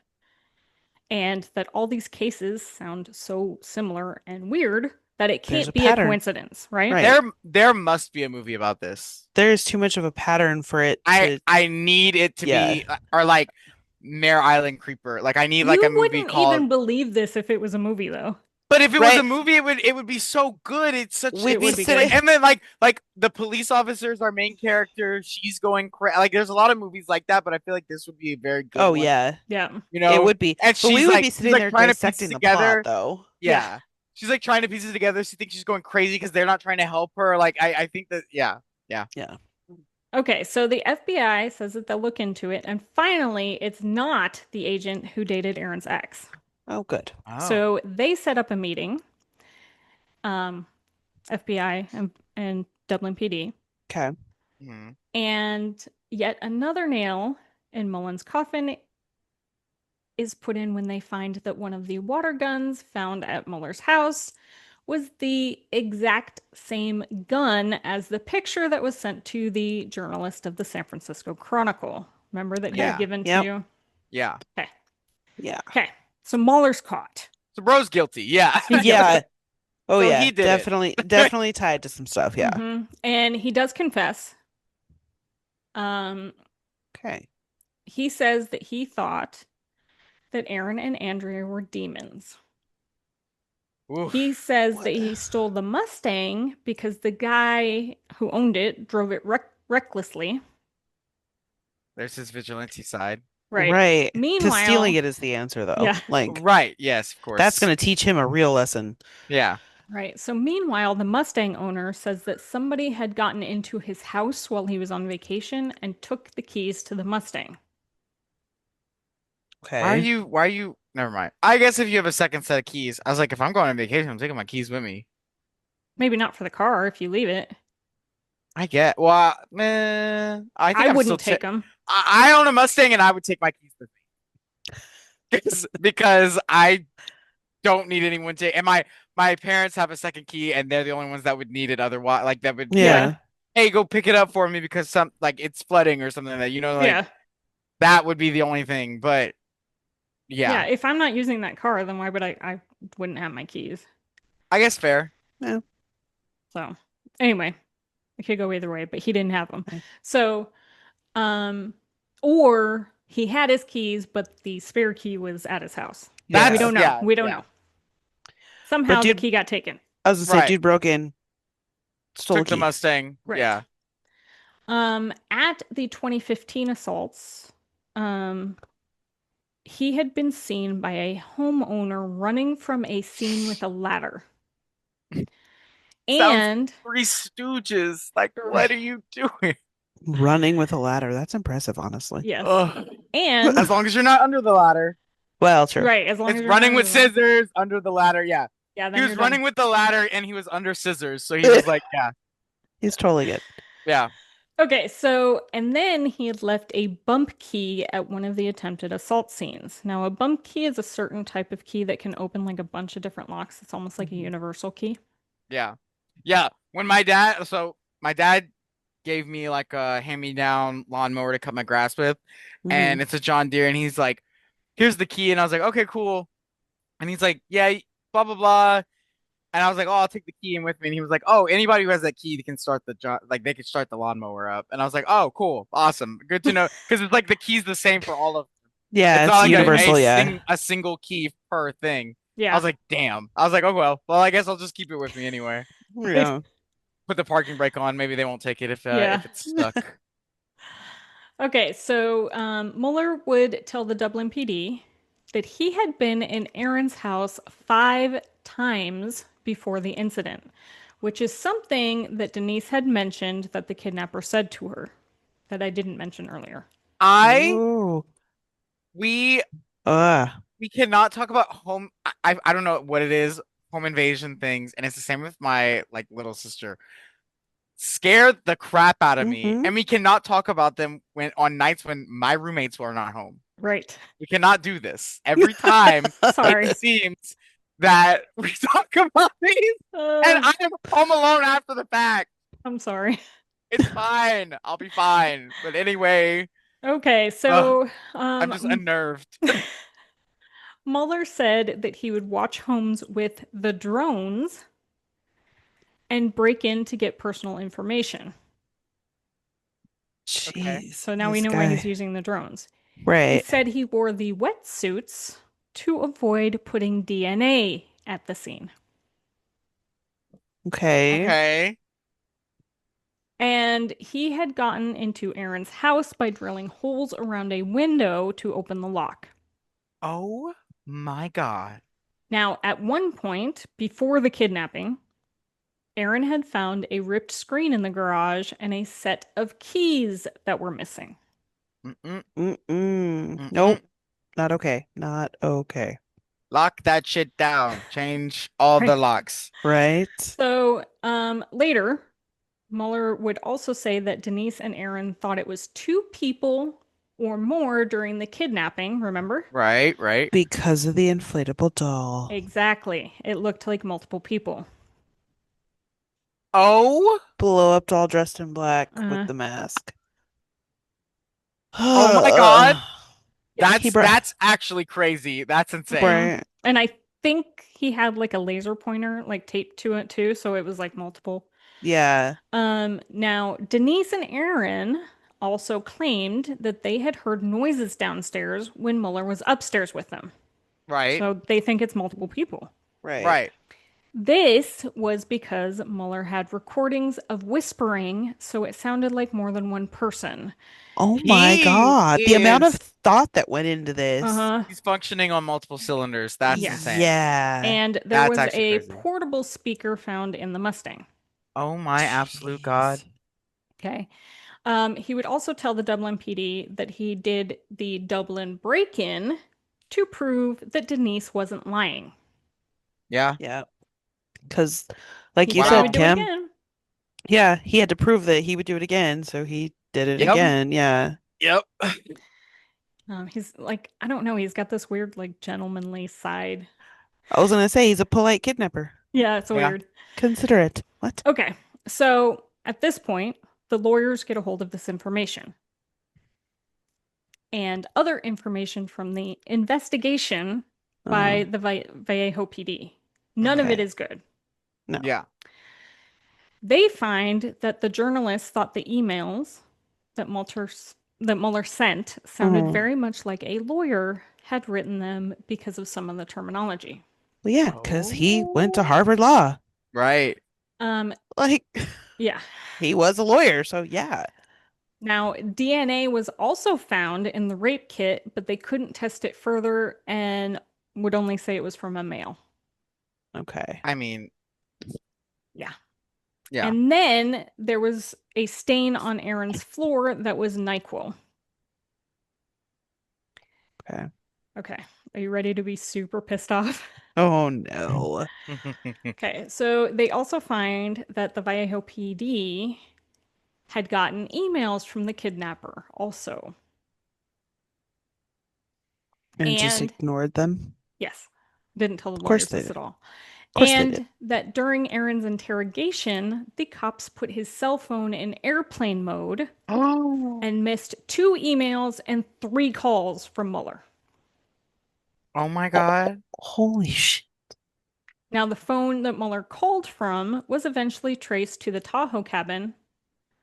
Speaker 1: and that all these cases sound so similar and weird that it
Speaker 2: There's
Speaker 1: can't
Speaker 2: a
Speaker 1: be a
Speaker 2: pattern.
Speaker 1: coincidence, right?
Speaker 2: Right.
Speaker 3: There must be a movie about this.
Speaker 2: There is too much of a pattern for it to
Speaker 3: I need it to
Speaker 2: yeah.
Speaker 3: be or like Mare Island Creeper. Like I need like a
Speaker 1: You
Speaker 3: movie
Speaker 1: wouldn't
Speaker 3: called.
Speaker 1: even believe this if it was a movie, though.
Speaker 3: But if it was a
Speaker 2: Right.
Speaker 3: movie, it would be so good. It's such
Speaker 2: We'd
Speaker 3: it
Speaker 2: be
Speaker 3: would
Speaker 1: sitting-
Speaker 3: like, and then like the police officers, our main character, she's going crazy. Like there's a lot of movies like that, but I feel like this would be a very good
Speaker 2: Oh
Speaker 3: one.
Speaker 2: yeah.
Speaker 1: Yeah.
Speaker 3: You
Speaker 2: It
Speaker 3: know,
Speaker 2: would be.
Speaker 3: and
Speaker 2: But we
Speaker 3: she's
Speaker 2: would
Speaker 3: like
Speaker 2: be
Speaker 3: she's
Speaker 2: sitting
Speaker 3: like
Speaker 2: there
Speaker 3: trying to piece
Speaker 2: dissecting the plot
Speaker 3: together.
Speaker 2: though.
Speaker 3: Yeah. she's like trying to piece it together. She thinks she's going crazy because they're not trying to help her. Like I think that yeah.
Speaker 2: Yeah.
Speaker 1: Okay, so the FBI says that they'll look into it, and finally, it's not the agent who dated Aaron's ex.
Speaker 2: Oh, good.
Speaker 3: Oh.
Speaker 1: So they set up a meeting, um, FBI and Dublin PD,
Speaker 2: Okay.
Speaker 3: Hmm.
Speaker 1: and yet another nail in Mullen's coffin is put in when they find that one of the water guns found at Muller's house was the exact same gun as the picture that was sent to the journalist of the San Francisco Chronicle. Remember that he had
Speaker 3: Yeah.
Speaker 1: given
Speaker 2: Yep.
Speaker 1: to.
Speaker 3: Yeah.
Speaker 1: Okay.
Speaker 2: Yeah.
Speaker 1: Okay. So Muller's caught.
Speaker 3: So bro's guilty. Yeah.
Speaker 1: He's guilty.
Speaker 2: Yeah. Oh
Speaker 3: So
Speaker 2: yeah.
Speaker 3: he did it.
Speaker 2: Definitely tied to some stuff. Yeah.
Speaker 1: And he does confess.
Speaker 2: Okay.
Speaker 1: He says that he thought that Aaron and Andrea were demons. He
Speaker 3: Oof.
Speaker 1: says
Speaker 2: What?
Speaker 1: that he stole the Mustang because the guy who owned it drove it recklessly.
Speaker 3: There's his vigilante side.
Speaker 1: Right.
Speaker 2: Right. Because stealing
Speaker 1: Meanwhile,
Speaker 2: it is the answer, though.
Speaker 1: yeah,
Speaker 2: Like,
Speaker 3: Right. Yes, of course.
Speaker 2: that's going to teach him a real lesson.
Speaker 3: Yeah.
Speaker 1: right. So meanwhile, the Mustang owner says that somebody had gotten into his house while he was on vacation and took the keys to the Mustang.
Speaker 2: Okay.
Speaker 3: Why are you never mind. I guess if you have a second set of keys, I was like, if I'm going on vacation, I'm taking my keys with me.
Speaker 1: Maybe not for the car if you leave it.
Speaker 3: I get well, man. I think
Speaker 1: I
Speaker 3: I'm still
Speaker 1: wouldn't take them.
Speaker 3: I own a Mustang and I would take my keys with me. Because I don't need anyone to and my parents have a second key and they're the only ones that would need it otherwise like that would be like,
Speaker 2: Yeah.
Speaker 3: hey, go pick it up for me because some like it's flooding or something like that, like
Speaker 1: Yeah.
Speaker 3: that would be the only thing. But
Speaker 1: Yeah.
Speaker 3: yeah,
Speaker 1: If I'm not using that car, then why would I wouldn't have my keys.
Speaker 3: I guess fair.
Speaker 2: Yeah.
Speaker 1: So anyway, it could go either way, but he didn't have them.
Speaker 2: Okay.
Speaker 1: So, or he had his keys, but the spare key was at his house.
Speaker 2: Yeah.
Speaker 1: We don't know.
Speaker 3: Yeah,
Speaker 1: We don't
Speaker 3: yeah.
Speaker 1: know. Somehow
Speaker 2: But
Speaker 1: the
Speaker 2: dude,
Speaker 1: key got taken.
Speaker 2: I was gonna say,
Speaker 3: Right.
Speaker 2: dude broke in, stole
Speaker 3: Took
Speaker 2: the
Speaker 3: the
Speaker 2: key.
Speaker 3: Mustang.
Speaker 1: Right.
Speaker 3: Yeah.
Speaker 1: At the 2015 assaults, he had been seen by a homeowner running from a scene with a ladder.
Speaker 3: Sounds
Speaker 1: And
Speaker 3: Three Stooges. Like, what are you doing?
Speaker 2: Running with a ladder. That's impressive, honestly.
Speaker 1: yes.
Speaker 3: Ugh.
Speaker 1: And
Speaker 3: As long as you're not under the ladder.
Speaker 2: Well, true.
Speaker 1: right, as long as
Speaker 3: It's
Speaker 1: you're
Speaker 3: running
Speaker 1: not
Speaker 3: with
Speaker 1: under the-
Speaker 3: scissors under the ladder. Yeah.
Speaker 1: Yeah,
Speaker 3: He
Speaker 1: then
Speaker 3: was
Speaker 1: you're
Speaker 3: running
Speaker 1: done.
Speaker 3: with the ladder and he was under scissors. So he was like, yeah,
Speaker 2: He's totally good.
Speaker 3: yeah.
Speaker 1: Okay, so, and then he had left a bump key at one of the attempted assault scenes. Now, a bump key is a certain type of key that can open like a bunch of different locks. It's almost like a universal key.
Speaker 3: Yeah. Yeah. When my dad gave me like a hand-me-down lawnmower to cut my grass with, and it's a John Deere, and he's like, here's the key. And I was like, okay, cool. And he's like, yeah, blah, blah, blah. And I was like, oh, I'll take the key in with me. And he was like, oh, anybody who has that key can start like they can start the lawnmower up. And I was like, oh, cool, awesome, good to know, because it's like the key's the same for all of them.
Speaker 2: Yeah,
Speaker 3: It's
Speaker 2: it's
Speaker 3: not like
Speaker 2: universal. Yeah.
Speaker 3: a single key per thing. I
Speaker 1: Yeah.
Speaker 3: was like, damn. I was like, oh well, I guess I'll just keep it with me anyway.
Speaker 2: Yeah.
Speaker 3: Put the parking brake on. Maybe they won't take it
Speaker 1: Yeah.
Speaker 3: if it's stuck.
Speaker 1: Okay, so Mueller would tell the Dublin PD that he had been in Aaron's house 5 times before the incident, which is something that Denise had mentioned that the kidnapper said to her that I didn't mention earlier.
Speaker 2: Ooh.
Speaker 3: We
Speaker 2: Uh.
Speaker 3: we cannot talk about home. I don't know what it is, home invasion things, and it's the same with my like little sister. Scared the crap out of me,
Speaker 2: Mhm.
Speaker 3: and we cannot talk about them when on nights when my roommates were not home.
Speaker 1: Right.
Speaker 3: We cannot do this every time.
Speaker 1: Sorry.
Speaker 3: It seems that we talk about these, and I am home alone after the fact.
Speaker 1: I'm sorry.
Speaker 3: It's fine. I'll be fine. But anyway,
Speaker 1: Okay, so
Speaker 3: I'm just unnerved.
Speaker 1: Mueller said that he would watch homes with the drones and break in to get personal information.
Speaker 2: Jeez.
Speaker 1: So now we
Speaker 2: this
Speaker 1: know why he's
Speaker 2: guy.
Speaker 1: using the drones. He
Speaker 2: Right.
Speaker 1: said he wore the wetsuits to avoid putting DNA at the scene.
Speaker 2: Okay.
Speaker 3: Okay.
Speaker 1: And he had gotten into Aaron's house by drilling holes around a window to open the lock.
Speaker 3: Oh my God.
Speaker 1: Now, at one point, before the kidnapping, Aaron had found a ripped screen in the garage and a set of keys that were missing.
Speaker 3: Mm-mm,
Speaker 2: Nope.
Speaker 3: mm-mm.
Speaker 2: Not okay. Not okay.
Speaker 3: Lock that shit down. Change all the
Speaker 1: Right.
Speaker 3: locks.
Speaker 2: Right?
Speaker 1: So, later, Mueller would also say that Denise and Aaron thought it was two people or more during the kidnapping, remember?
Speaker 3: Right, right.
Speaker 2: Because of the inflatable doll.
Speaker 1: Exactly. It looked like multiple people.
Speaker 3: Oh,
Speaker 2: Blow up doll dressed in black with
Speaker 1: Uh,
Speaker 2: the mask.
Speaker 3: oh my God.
Speaker 1: yeah.
Speaker 2: He
Speaker 3: That's
Speaker 2: brought
Speaker 3: that's actually crazy. That's insane.
Speaker 1: Mhm.
Speaker 2: right.
Speaker 1: And I think he had like a laser pointer like taped to it too, so it was like multiple.
Speaker 2: Yeah.
Speaker 1: Now Denise and Aaron also claimed that they had heard noises downstairs when Mueller was upstairs with them.
Speaker 3: Right,
Speaker 1: So they think it's multiple people.
Speaker 2: Right.
Speaker 3: right.
Speaker 1: This was because Mueller had recordings of whispering, so it sounded like more than one person.
Speaker 2: Oh my
Speaker 3: He
Speaker 2: God. The amount of
Speaker 3: is
Speaker 2: thought that went into this.
Speaker 1: Uh-huh.
Speaker 3: he's functioning on multiple cylinders. That's
Speaker 1: Yeah.
Speaker 3: insane.
Speaker 2: Yeah.
Speaker 1: And there
Speaker 3: That's
Speaker 1: was
Speaker 3: actually
Speaker 1: a
Speaker 3: crazy.
Speaker 1: portable speaker found in the Mustang.
Speaker 3: Oh my absolute God.
Speaker 2: Jeez.
Speaker 1: Okay. He would also tell the Dublin PD that he did the Dublin break-in to prove that Denise wasn't lying.
Speaker 3: Yeah.
Speaker 2: Yeah. Because, like
Speaker 1: He
Speaker 2: you
Speaker 1: said he
Speaker 3: Wow.
Speaker 1: would
Speaker 2: said,
Speaker 1: do it
Speaker 2: Kim,
Speaker 1: again.
Speaker 2: yeah, he had to prove that he would do it again, so he did it
Speaker 3: Yep.
Speaker 2: again. Yeah.
Speaker 3: Yep.
Speaker 1: He's like, I don't know, he's got this weird, like, gentlemanly side.
Speaker 2: I was gonna say he's a polite kidnapper.
Speaker 1: Yeah, it's
Speaker 3: Yeah.
Speaker 1: weird.
Speaker 2: Considerate. What?
Speaker 1: Okay, so at this point, the lawyers get a hold of this information and other information from the investigation by
Speaker 2: Oh,
Speaker 1: the Vallejo PD. None of it
Speaker 2: okay.
Speaker 1: is good.
Speaker 2: No.
Speaker 3: Yeah.
Speaker 1: They find that the journalists thought the emails that Mueller sent sounded
Speaker 2: Oh.
Speaker 1: very much like a lawyer had written them because of some of the terminology.
Speaker 2: Well, yeah, because he went to Harvard Law.
Speaker 3: Right.
Speaker 1: Um,
Speaker 2: Like,
Speaker 1: yeah.
Speaker 2: he was a lawyer, so yeah.
Speaker 1: Now, DNA was also found in the rape kit, but they couldn't test it further and would only say it was from a male.
Speaker 2: Okay.
Speaker 3: I mean,
Speaker 1: Yeah.
Speaker 3: yeah.
Speaker 1: And then there was a stain on Aaron's floor that was NyQuil.
Speaker 2: Okay.
Speaker 1: Okay. Are you ready to be super pissed off?
Speaker 2: Oh no.
Speaker 1: Okay. So they also find that the Vallejo PD had gotten emails from the kidnapper also.
Speaker 2: And just
Speaker 1: And
Speaker 2: ignored them.
Speaker 1: yes, didn't tell the
Speaker 2: Of course
Speaker 1: lawyers
Speaker 2: they
Speaker 1: this
Speaker 2: did.
Speaker 1: at all.
Speaker 2: Of course they did.
Speaker 1: And that during Aaron's interrogation, the cops put his cell phone in airplane mode
Speaker 3: Oh.
Speaker 1: and missed 2 emails and 3 calls from Mueller.
Speaker 3: Oh my
Speaker 2: Oh,
Speaker 3: God.
Speaker 2: holy shit.
Speaker 1: Now, the phone that Mueller called from was eventually traced to the Tahoe cabin,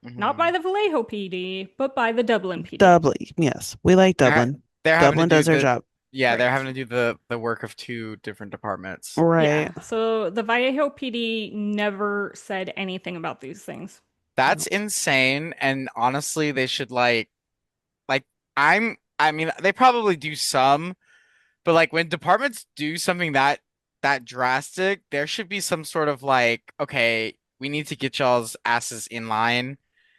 Speaker 1: not by
Speaker 3: Mhm.
Speaker 1: the Vallejo PD, but by the Dublin PD.
Speaker 2: Dublin. Yes, we like
Speaker 3: They're ha-
Speaker 2: Dublin.
Speaker 3: they're having to
Speaker 2: Dublin
Speaker 3: do
Speaker 2: does their
Speaker 3: the
Speaker 2: job.
Speaker 3: yeah, they're
Speaker 1: Right.
Speaker 3: having to do the work of two different departments.
Speaker 1: Yeah.
Speaker 2: Right.
Speaker 1: So the Vallejo PD never said anything about these things.
Speaker 3: That's
Speaker 2: No.
Speaker 3: insane. And honestly, they should like I mean, they probably do some, but like when departments do something that drastic, there should be some sort of like, okay, we need to get y'all's asses in line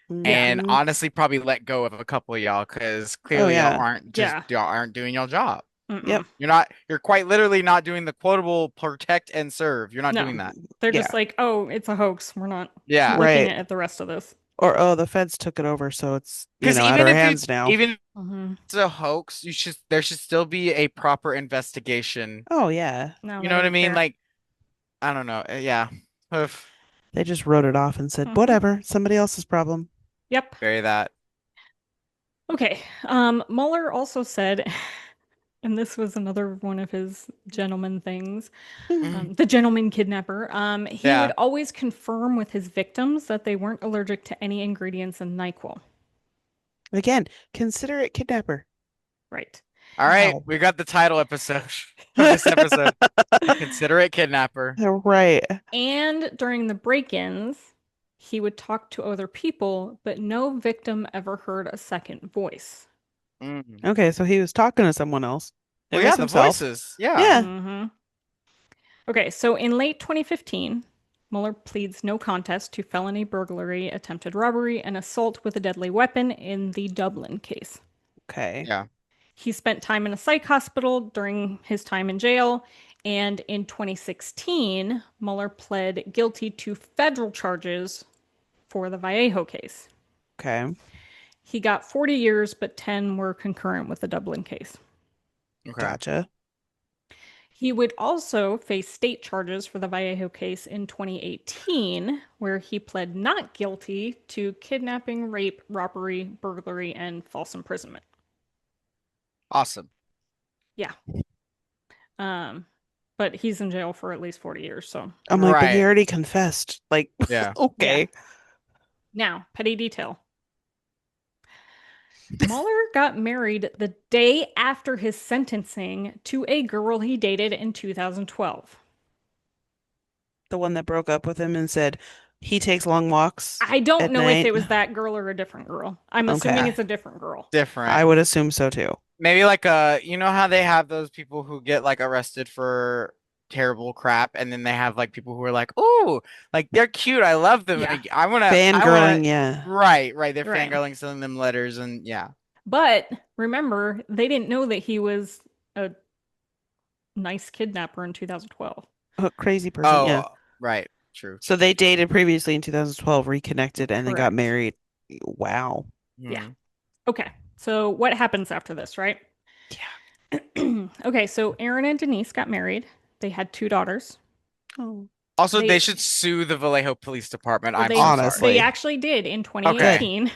Speaker 1: Yeah.
Speaker 3: and
Speaker 2: Mhm.
Speaker 3: honestly probably let go of a couple of y'all because
Speaker 2: Oh
Speaker 3: clearly
Speaker 2: yeah.
Speaker 1: Yeah.
Speaker 3: y'all aren't doing y'all job.
Speaker 2: Yep.
Speaker 1: Mm-mm.
Speaker 3: You're quite literally not doing the quotable protect and serve. You're not
Speaker 1: No.
Speaker 3: doing that.
Speaker 1: They're
Speaker 2: Yeah.
Speaker 1: just like, oh, it's a hoax. We're not
Speaker 3: Yeah.
Speaker 1: looking
Speaker 2: Right.
Speaker 1: at the rest of this.
Speaker 2: Or oh, the feds took it over, so it's,
Speaker 3: Because
Speaker 2: out of our hands now.
Speaker 3: even if
Speaker 1: Mm-hmm.
Speaker 3: it's a hoax, there should still be a proper investigation.
Speaker 2: Oh yeah.
Speaker 1: No,
Speaker 3: You
Speaker 1: they
Speaker 3: know what I
Speaker 1: don't
Speaker 3: mean?
Speaker 1: care.
Speaker 3: Like, I don't know. Yeah. Oof.
Speaker 2: They just wrote it off and said,
Speaker 1: Mhm.
Speaker 2: whatever, somebody else's problem.
Speaker 1: Yep.
Speaker 3: Bury that.
Speaker 1: Okay. Mueller also said, and this was another one of his gentleman things,
Speaker 3: Mm.
Speaker 1: the gentleman kidnapper. He would
Speaker 3: Yeah.
Speaker 1: always confirm with his victims that they weren't allergic to any ingredients in NyQuil.
Speaker 2: Again, considerate kidnapper.
Speaker 1: Right.
Speaker 3: All right.
Speaker 2: Wow.
Speaker 3: We got the title episode of this episode. Consider it kidnapper.
Speaker 2: Right.
Speaker 1: And during the break-ins, he would talk to other people, but no victim ever heard a second voice.
Speaker 3: Mm.
Speaker 2: Okay, so he was talking to someone else. It
Speaker 3: Well,
Speaker 2: was
Speaker 3: yeah, the
Speaker 2: himself.
Speaker 3: voices. Yeah.
Speaker 2: Yeah.
Speaker 1: Mm-hmm. Okay, so in late 2015, Mueller pleads no contest to felony burglary, attempted robbery, and assault with a deadly weapon in the Dublin case.
Speaker 2: Okay.
Speaker 3: Yeah.
Speaker 1: He spent time in a psych hospital during his time in jail, and in 2016, Mueller pled guilty to federal charges for the Vallejo case.
Speaker 2: Okay.
Speaker 1: He got 40 years, but 10 were concurrent with the Dublin case.
Speaker 3: Okay.
Speaker 2: Gotcha.
Speaker 1: He would also face state charges for the Vallejo case in 2018, where he pled not guilty to kidnapping, rape, robbery, burglary, and false imprisonment.
Speaker 3: Awesome.
Speaker 1: Yeah. Um, but he's in jail for at least 40 years, so.
Speaker 2: I'm like, but he
Speaker 3: Right.
Speaker 2: already confessed. Like,
Speaker 3: Yeah.
Speaker 2: okay.
Speaker 1: Now, petty detail. Mueller got married the day after his sentencing to a girl he dated in 2012.
Speaker 2: The one that broke up with him and said he takes long walks
Speaker 1: I don't
Speaker 2: at
Speaker 1: know if
Speaker 2: night.
Speaker 1: it was that girl or a different girl. I'm assuming
Speaker 2: Okay.
Speaker 1: it's a different girl.
Speaker 3: Different.
Speaker 2: I would assume so too.
Speaker 3: Maybe like you know how they have those people who get like arrested for terrible crap, and then they have like people who are like, "Ooh, like they're cute. I love them.
Speaker 1: Yeah.
Speaker 3: Like, I wanna."
Speaker 2: Fangirling, yeah.
Speaker 3: Right, right. They're
Speaker 1: Right.
Speaker 3: fangirling, sending them letters, and yeah.
Speaker 1: But remember, they didn't know that he was a nice kidnapper in 2012.
Speaker 2: A crazy person, yeah.
Speaker 3: Oh, right. True.
Speaker 2: So they dated previously in 2012, reconnected, and then got
Speaker 1: Correct.
Speaker 2: married. Wow.
Speaker 1: Yeah.
Speaker 3: Hmm.
Speaker 1: Okay. So what happens after this, right?
Speaker 2: Yeah.
Speaker 1: Okay, so Aaron and Denise got married. They had 2 daughters.
Speaker 2: Oh,
Speaker 3: Also,
Speaker 1: They-
Speaker 3: they should sue the Vallejo Police Department.
Speaker 1: Well,
Speaker 3: I'm
Speaker 1: they
Speaker 3: so
Speaker 2: Honestly.
Speaker 1: they
Speaker 3: sorry.
Speaker 1: actually did in 2018.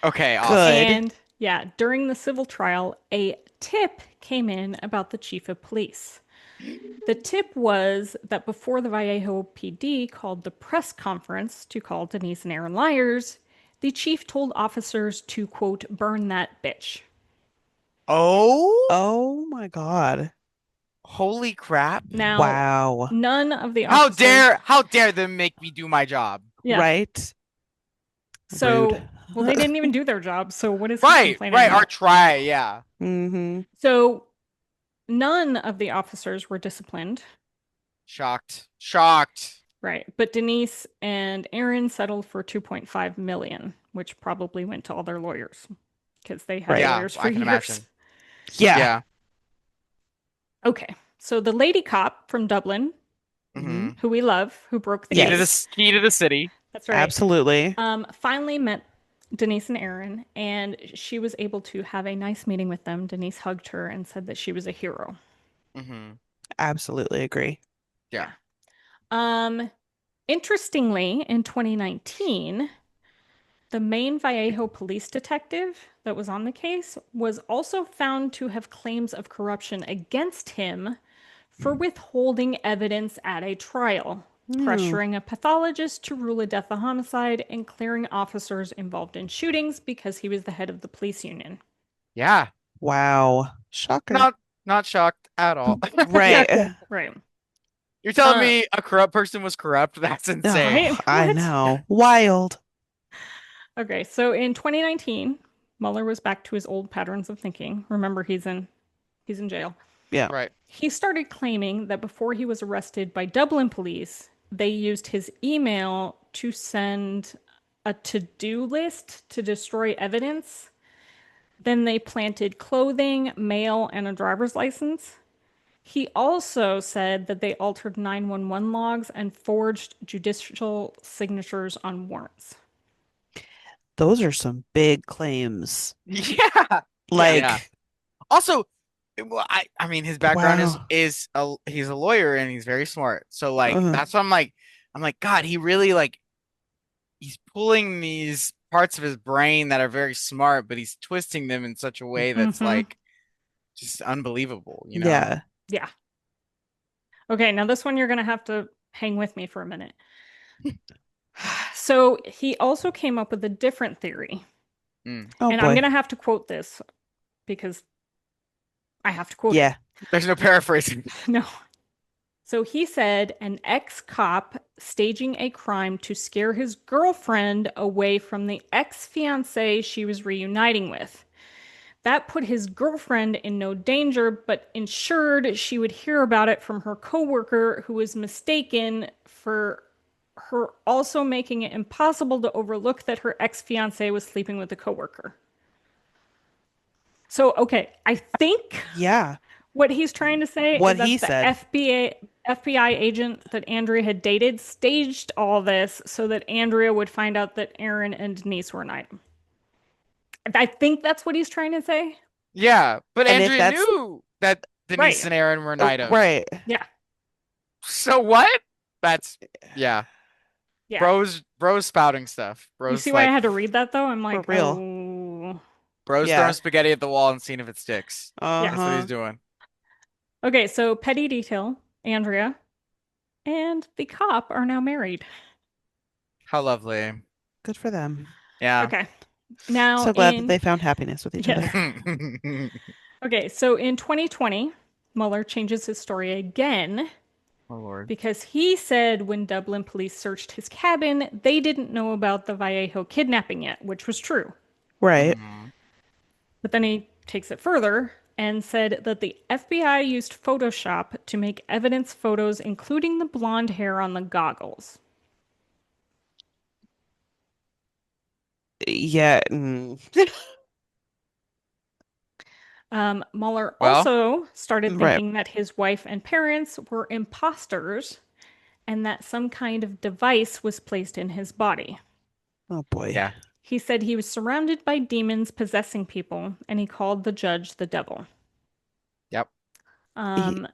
Speaker 3: Okay, awesome.
Speaker 2: Good.
Speaker 1: And yeah, during the civil trial, a tip came in about the chief of police. The tip was that before the Vallejo PD called the press conference to call Denise and Aaron liars, the chief told officers to, quote, burn that bitch.
Speaker 3: Oh,
Speaker 2: Oh my God.
Speaker 3: holy crap.
Speaker 1: Now,
Speaker 2: Wow.
Speaker 1: none of the
Speaker 3: How
Speaker 1: officers.
Speaker 3: how dare them make me do my job?
Speaker 1: Yeah.
Speaker 2: Right?
Speaker 1: So,
Speaker 2: Rude.
Speaker 1: well, they didn't even do their job. So, what is he
Speaker 3: Right,
Speaker 1: complaining
Speaker 3: right, or
Speaker 1: about?
Speaker 3: try, yeah.
Speaker 2: Mm-hmm.
Speaker 1: So, none of the officers were disciplined.
Speaker 3: Shocked. Shocked.
Speaker 1: Right. But Denise and Aaron settled for 2.5 million, which probably went to all their lawyers because they had
Speaker 2: Right.
Speaker 3: Yeah,
Speaker 1: lawyers for
Speaker 3: I can
Speaker 1: years.
Speaker 3: imagine.
Speaker 2: Yeah.
Speaker 3: Yeah.
Speaker 1: Okay. So the lady cop from Dublin,
Speaker 3: Hmm.
Speaker 1: who we love, who broke the
Speaker 2: Yes.
Speaker 1: case.
Speaker 3: Key to the city.
Speaker 1: That's right.
Speaker 2: Absolutely.
Speaker 1: Finally met Denise and Aaron, and she was able to have a nice meeting with them. Denise hugged her and said that she was a hero.
Speaker 3: Hmm.
Speaker 2: Absolutely agree.
Speaker 3: Yeah.
Speaker 1: Interestingly, in 2019, the main Vallejo police detective that was on the case was also found to have claims of corruption against him for withholding evidence at a trial, pressuring a pathologist to rule a death a homicide, and clearing officers involved in shootings because he was the head of the police union.
Speaker 3: Yeah.
Speaker 2: Wow. Shocker.
Speaker 3: Not shocked at all.
Speaker 2: Right.
Speaker 1: Right.
Speaker 3: You're telling me a corrupt person was corrupt? That's insane.
Speaker 2: Oh, I
Speaker 1: What?
Speaker 2: know. Wild.
Speaker 1: Okay, so in 2019, Mueller was back to his old patterns of thinking. Remember, he's in jail.
Speaker 2: Yeah.
Speaker 3: Right.
Speaker 1: He started claiming that before he was arrested by Dublin police, they used his email to send a to-do list to destroy evidence. Then they planted clothing, mail, and a driver's license. He also said that they altered 911 logs and forged judicial signatures on warrants.
Speaker 2: Those are some big claims.
Speaker 3: Yeah.
Speaker 2: Like,
Speaker 3: Yeah. Also, well, I mean his background
Speaker 2: Wow.
Speaker 3: is he's a lawyer and he's very smart. So like
Speaker 2: Uh-huh.
Speaker 3: that's why I'm like God, he really like he's pulling these parts of his brain that are very smart, but he's twisting them in such a way that's
Speaker 1: Mhm.
Speaker 3: like just unbelievable, you know?
Speaker 2: yeah.
Speaker 1: Yeah. Okay, now this one you're going to have to hang with me for a minute. So he also came up with a different theory.
Speaker 3: Mm.
Speaker 2: Oh
Speaker 1: And
Speaker 2: boy.
Speaker 1: I'm going to have to quote this because I have to quote
Speaker 2: Yeah.
Speaker 3: There's no paraphrasing.
Speaker 1: it. No. So he said an ex-cop staging a crime to scare his girlfriend away from the ex-fiancé she was reuniting with. that put his girlfriend in no danger, but ensured she would hear about it from her coworker, who was mistaken for her also making it impossible to overlook that her ex-fiance was sleeping with a coworker. So, okay, I think
Speaker 2: Yeah.
Speaker 1: what he's trying to say is
Speaker 2: What
Speaker 1: that
Speaker 2: he
Speaker 1: the
Speaker 2: said.
Speaker 1: FBI agent that Andrea had dated staged all this so that Andrea would find out that Aaron and Denise were an item. I think that's what he's trying to say.
Speaker 3: Yeah, but
Speaker 2: And if
Speaker 3: Andrea
Speaker 2: that's
Speaker 3: knew that Denise
Speaker 1: Right.
Speaker 3: and Aaron were an item.
Speaker 2: right.
Speaker 1: Yeah.
Speaker 3: So what? That's yeah.
Speaker 1: Yeah.
Speaker 3: Bros spouting stuff.
Speaker 1: You see
Speaker 3: Bros
Speaker 1: why I
Speaker 3: like
Speaker 1: had to read that though? I'm
Speaker 2: For
Speaker 1: like,
Speaker 2: real.
Speaker 1: oh,
Speaker 3: bros throwing
Speaker 2: Yeah.
Speaker 3: spaghetti at the wall and seeing if it sticks.
Speaker 1: yeah.
Speaker 3: That's what he's
Speaker 2: Uh-huh.
Speaker 3: doing.
Speaker 1: Okay, so petty detail, Andrea and the cop are now married.
Speaker 3: How lovely.
Speaker 2: Good for them.
Speaker 3: Yeah.
Speaker 1: Okay. Now
Speaker 2: So glad that
Speaker 1: in
Speaker 2: they found happiness with each other.
Speaker 1: yes. Okay, so in 2020, Mueller changes his story again
Speaker 3: Oh Lord.
Speaker 1: because he said when Dublin police searched his cabin, they didn't know about the Vallejo kidnapping yet, which was true.
Speaker 2: Right.
Speaker 3: Mm.
Speaker 1: But then he takes it further and said that the FBI used Photoshop to make evidence photos, including the blonde hair on the goggles.
Speaker 2: Yeah.
Speaker 1: Mueller
Speaker 3: Well,
Speaker 1: also started
Speaker 2: Right.
Speaker 1: thinking that his wife and parents were imposters and that some kind of device was placed in his body.
Speaker 2: Oh boy.
Speaker 3: yeah.
Speaker 1: He said he was surrounded by demons possessing people, and he called the judge the devil.
Speaker 3: Yep.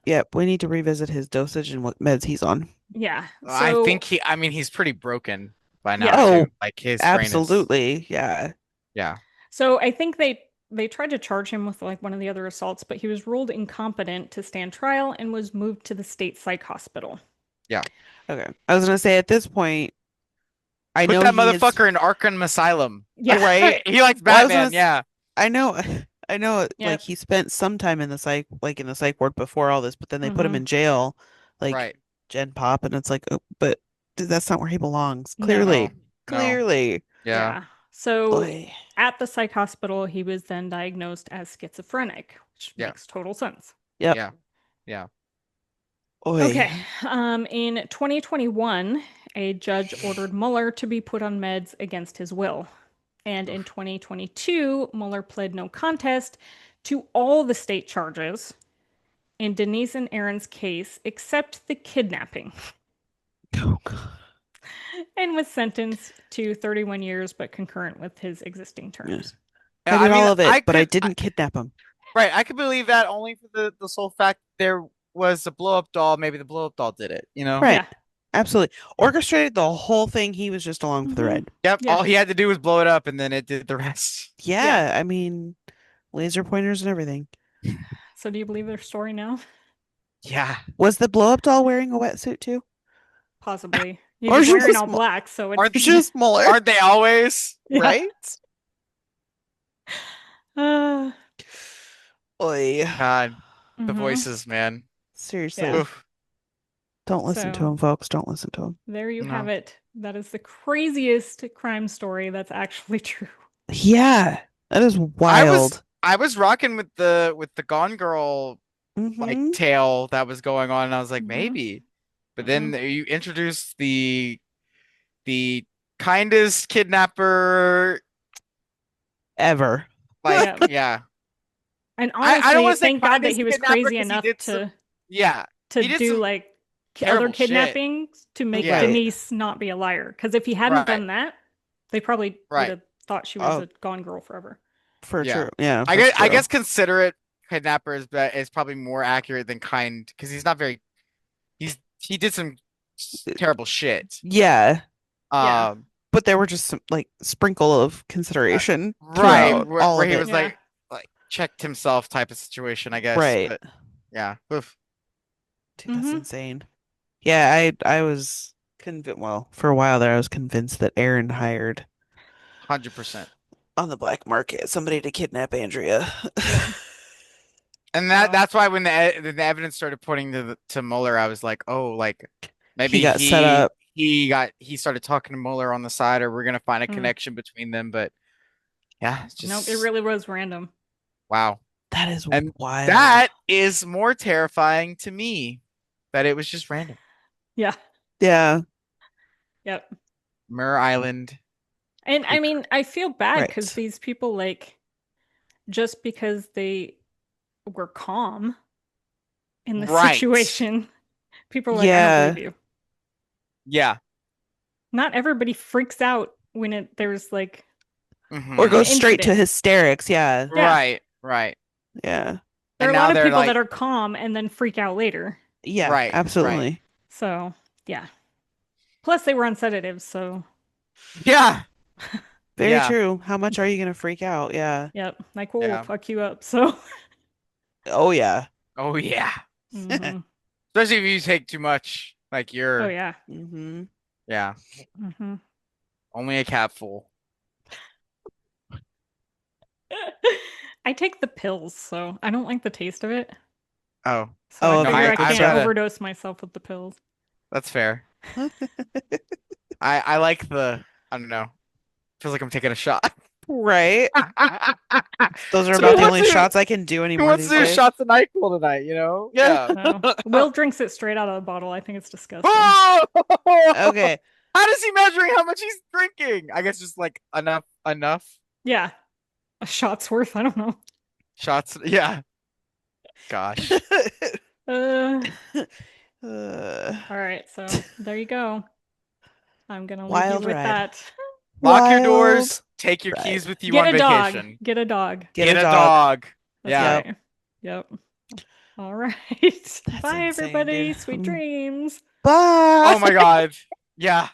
Speaker 2: Yeah, we need to revisit his dosage and what meds he's on.
Speaker 1: Yeah.
Speaker 3: I think
Speaker 1: So,
Speaker 3: I mean he's pretty broken by now
Speaker 1: yeah.
Speaker 3: too.
Speaker 2: Oh,
Speaker 3: Like his brain is
Speaker 2: absolutely. Yeah.
Speaker 3: yeah.
Speaker 1: So I think they tried to charge him with like one of the other assaults, but he was ruled incompetent to stand trial and was moved to the state psych hospital.
Speaker 3: Yeah.
Speaker 2: Okay. I was gonna say at this point, I
Speaker 3: Put
Speaker 2: know
Speaker 3: that
Speaker 2: he is
Speaker 3: motherfucker in Arkham Asylum.
Speaker 1: Yeah.
Speaker 2: right.
Speaker 3: He likes
Speaker 2: Well, I was gonna
Speaker 3: Batman, yeah.
Speaker 2: I know, I know, like
Speaker 1: Yep.
Speaker 2: he spent some time in the psych, like in the psych ward before all this, but then they put him
Speaker 1: Mm-hmm.
Speaker 2: in jail, like
Speaker 3: Right.
Speaker 2: Gen Pop, and it's like, oh, but that's not where he belongs.
Speaker 1: No.
Speaker 3: No.
Speaker 2: Clearly,
Speaker 3: No.
Speaker 2: clearly.
Speaker 3: Yeah.
Speaker 1: Yeah. So
Speaker 2: Oy.
Speaker 1: at the psych hospital, he was then diagnosed as schizophrenic, which
Speaker 3: Yeah.
Speaker 1: makes total sense.
Speaker 2: Yep.
Speaker 3: Yeah. Yeah.
Speaker 2: Oy.
Speaker 1: Okay. In 2021, a judge ordered Mueller to be put on meds against his will. And in
Speaker 3: Oof.
Speaker 1: 2022, Mueller pled no contest to all the state charges in Denise and Aaron's case, except the kidnapping,
Speaker 2: Oh, God.
Speaker 1: and was sentenced to 31 years, but concurrent with his existing
Speaker 2: Yeah.
Speaker 1: terms.
Speaker 2: I
Speaker 3: Yeah,
Speaker 2: did
Speaker 3: I mean
Speaker 2: all of
Speaker 3: I
Speaker 2: it, but I
Speaker 3: could
Speaker 2: didn't kidnap him.
Speaker 3: right, I could believe that only for the sole fact there was a blow up doll, maybe the blow up doll did it, you know?
Speaker 2: Right.
Speaker 1: Yeah.
Speaker 2: Absolutely. Orchestrated the whole thing. He was just along for the
Speaker 1: Hmm.
Speaker 2: ride.
Speaker 3: Yep,
Speaker 1: Yeah.
Speaker 3: all he had to do was blow it up and then it did the rest.
Speaker 2: Yeah. I mean, laser pointers and everything.
Speaker 1: So do you believe their story now?
Speaker 3: Yeah.
Speaker 2: Was the blow up doll wearing a wetsuit too?
Speaker 1: Possibly. He
Speaker 2: Or
Speaker 1: was wearing
Speaker 2: just
Speaker 1: all black, so it's
Speaker 3: Aren't
Speaker 2: just Mueller,
Speaker 3: aren't they always?
Speaker 1: yeah.
Speaker 2: right?
Speaker 1: Uh,
Speaker 2: Oy.
Speaker 3: God, the
Speaker 1: mhm.
Speaker 3: voices, man.
Speaker 2: Seriously.
Speaker 1: Yeah.
Speaker 3: Oof.
Speaker 2: Don't listen to
Speaker 1: So
Speaker 2: him, folks. Don't listen to him.
Speaker 1: there you have
Speaker 3: No.
Speaker 1: it. That is the craziest crime story that's actually true.
Speaker 2: Yeah. That is wild.
Speaker 3: I was rocking with the Gone Girl like
Speaker 2: Mm-hmm.
Speaker 3: tale that was going on and I was like
Speaker 1: Mhm.
Speaker 3: maybe. But then
Speaker 1: Mhm.
Speaker 3: you introduced the kindest kidnapper
Speaker 2: Ever.
Speaker 3: like
Speaker 1: Yeah.
Speaker 3: yeah.
Speaker 1: And
Speaker 3: I don't
Speaker 1: honestly,
Speaker 3: want to say
Speaker 1: thank God that
Speaker 3: kindest
Speaker 1: he was
Speaker 3: kidnapper
Speaker 1: crazy
Speaker 3: because he
Speaker 1: enough
Speaker 3: did some yeah.
Speaker 1: to
Speaker 3: He did
Speaker 1: do
Speaker 3: some
Speaker 1: like other
Speaker 3: terrible shit.
Speaker 1: kidnappings to make
Speaker 3: Yeah.
Speaker 2: Right.
Speaker 1: Denise not be a liar. Because if he hadn't
Speaker 3: Right.
Speaker 1: done that, they probably would
Speaker 3: Right.
Speaker 1: have thought she was
Speaker 2: Oh,
Speaker 1: a gone girl forever.
Speaker 2: for
Speaker 3: Yeah.
Speaker 2: true. Yeah,
Speaker 3: I
Speaker 2: that's
Speaker 3: guess I
Speaker 2: true.
Speaker 3: guess considerate kidnapper is probably more accurate than kind because he's not very he did some terrible shit.
Speaker 2: Yeah.
Speaker 1: Yeah.
Speaker 2: But there were just some like sprinkle of consideration
Speaker 3: Right,
Speaker 2: throughout all
Speaker 3: where
Speaker 2: of
Speaker 3: he
Speaker 2: it.
Speaker 3: was
Speaker 1: Yeah.
Speaker 3: like checked himself type of situation, I guess.
Speaker 2: Right.
Speaker 3: But yeah, oof,
Speaker 2: Dude, that's
Speaker 1: Mm-hmm.
Speaker 2: insane. Yeah, I was convinced, well, for a while there I was convinced that Aaron hired
Speaker 3: 100%.
Speaker 2: on the black market somebody to kidnap Andrea.
Speaker 1: Yep.
Speaker 3: And
Speaker 1: So
Speaker 3: that's why when the evidence started pointing to Mueller, I was like, oh, like
Speaker 2: He
Speaker 3: maybe
Speaker 2: got set up.
Speaker 3: he started talking to Mueller on the side, or we're gonna find a
Speaker 1: mm,
Speaker 3: connection between them. But yeah, it's
Speaker 1: nope, it
Speaker 3: just
Speaker 1: really was random.
Speaker 3: Wow.
Speaker 2: That is
Speaker 3: And
Speaker 2: wild.
Speaker 3: that is more terrifying to me that it was just random.
Speaker 1: Yeah.
Speaker 2: Yeah.
Speaker 1: Yep.
Speaker 3: Mirror Island.
Speaker 1: And I mean, I feel bad because
Speaker 2: Right.
Speaker 1: these people, like, just because they were calm in the
Speaker 3: Right.
Speaker 1: situation, people are like, I don't
Speaker 2: Yeah.
Speaker 1: believe you.
Speaker 3: Yeah.
Speaker 1: Not everybody freaks out when there's like
Speaker 2: Or
Speaker 3: Mhm.
Speaker 2: goes
Speaker 1: An
Speaker 2: straight to
Speaker 1: incident.
Speaker 2: hysterics. Yeah.
Speaker 1: Yeah.
Speaker 3: Right. Right.
Speaker 2: Yeah.
Speaker 1: there are
Speaker 3: And
Speaker 1: a
Speaker 3: now
Speaker 1: lot of
Speaker 3: they're
Speaker 1: people
Speaker 3: like,
Speaker 1: that are calm and then freak out later.
Speaker 2: Yeah.
Speaker 3: right. Right.
Speaker 2: Absolutely.
Speaker 1: So, yeah. Plus, they were on sedatives, so
Speaker 3: Yeah.
Speaker 2: Very
Speaker 3: Yeah.
Speaker 2: true. How much are you gonna freak out? Yeah.
Speaker 1: yep. Like, we'll
Speaker 3: Yeah.
Speaker 1: fuck you up. So,
Speaker 2: Oh yeah.
Speaker 3: Oh yeah.
Speaker 1: hmm
Speaker 3: Especially if you take too much. Like
Speaker 1: oh
Speaker 3: you're,
Speaker 1: yeah.
Speaker 2: Mm-hmm.
Speaker 3: yeah,
Speaker 1: hmm
Speaker 3: only a capful.
Speaker 1: I take the pills, so I don't like the taste of it.
Speaker 3: Oh,
Speaker 1: So I
Speaker 2: Oh,
Speaker 3: no,
Speaker 2: okay,
Speaker 1: figure
Speaker 2: you're
Speaker 1: I
Speaker 2: good
Speaker 1: can't
Speaker 3: gotta.
Speaker 2: stuff.
Speaker 1: overdose myself with the pills.
Speaker 3: That's fair. I like the. I don't know. Feels like I'm taking a shot.
Speaker 2: Right. Those are
Speaker 3: So
Speaker 2: about
Speaker 3: who
Speaker 2: the
Speaker 3: wants
Speaker 2: only
Speaker 3: to
Speaker 2: shots I can do
Speaker 3: who
Speaker 2: anymore
Speaker 3: wants to
Speaker 2: these
Speaker 3: do
Speaker 2: days.
Speaker 3: shots of NyQuil tonight? You know?
Speaker 2: Yeah.
Speaker 3: Yeah.
Speaker 1: No. Will drinks it straight out of the bottle. I think it's disgusting.
Speaker 3: Oh!
Speaker 2: Okay.
Speaker 3: How does he measuring how much he's drinking? I guess just like enough
Speaker 1: Yeah. A shot's worth. I don't know.
Speaker 3: shots. Yeah. Gosh.
Speaker 1: Uh,
Speaker 2: Uh,
Speaker 1: all right. So there you go. I'm going to leave you
Speaker 2: wild
Speaker 1: with
Speaker 2: ride.
Speaker 1: that.
Speaker 3: Lock your
Speaker 2: Wild
Speaker 3: doors. Take your
Speaker 2: ride.
Speaker 3: keys with you
Speaker 1: Get
Speaker 3: on
Speaker 1: a dog.
Speaker 3: vacation.
Speaker 1: Get a dog.
Speaker 2: Get
Speaker 3: Get
Speaker 2: a
Speaker 3: a
Speaker 2: dog.
Speaker 3: dog.
Speaker 1: That's
Speaker 3: Yeah.
Speaker 1: right. Yep. All right.
Speaker 2: That's
Speaker 1: Bye,
Speaker 2: insane,
Speaker 1: everybody.
Speaker 2: dude.
Speaker 1: Sweet dreams.
Speaker 2: Bye.
Speaker 3: Oh my God. Yeah.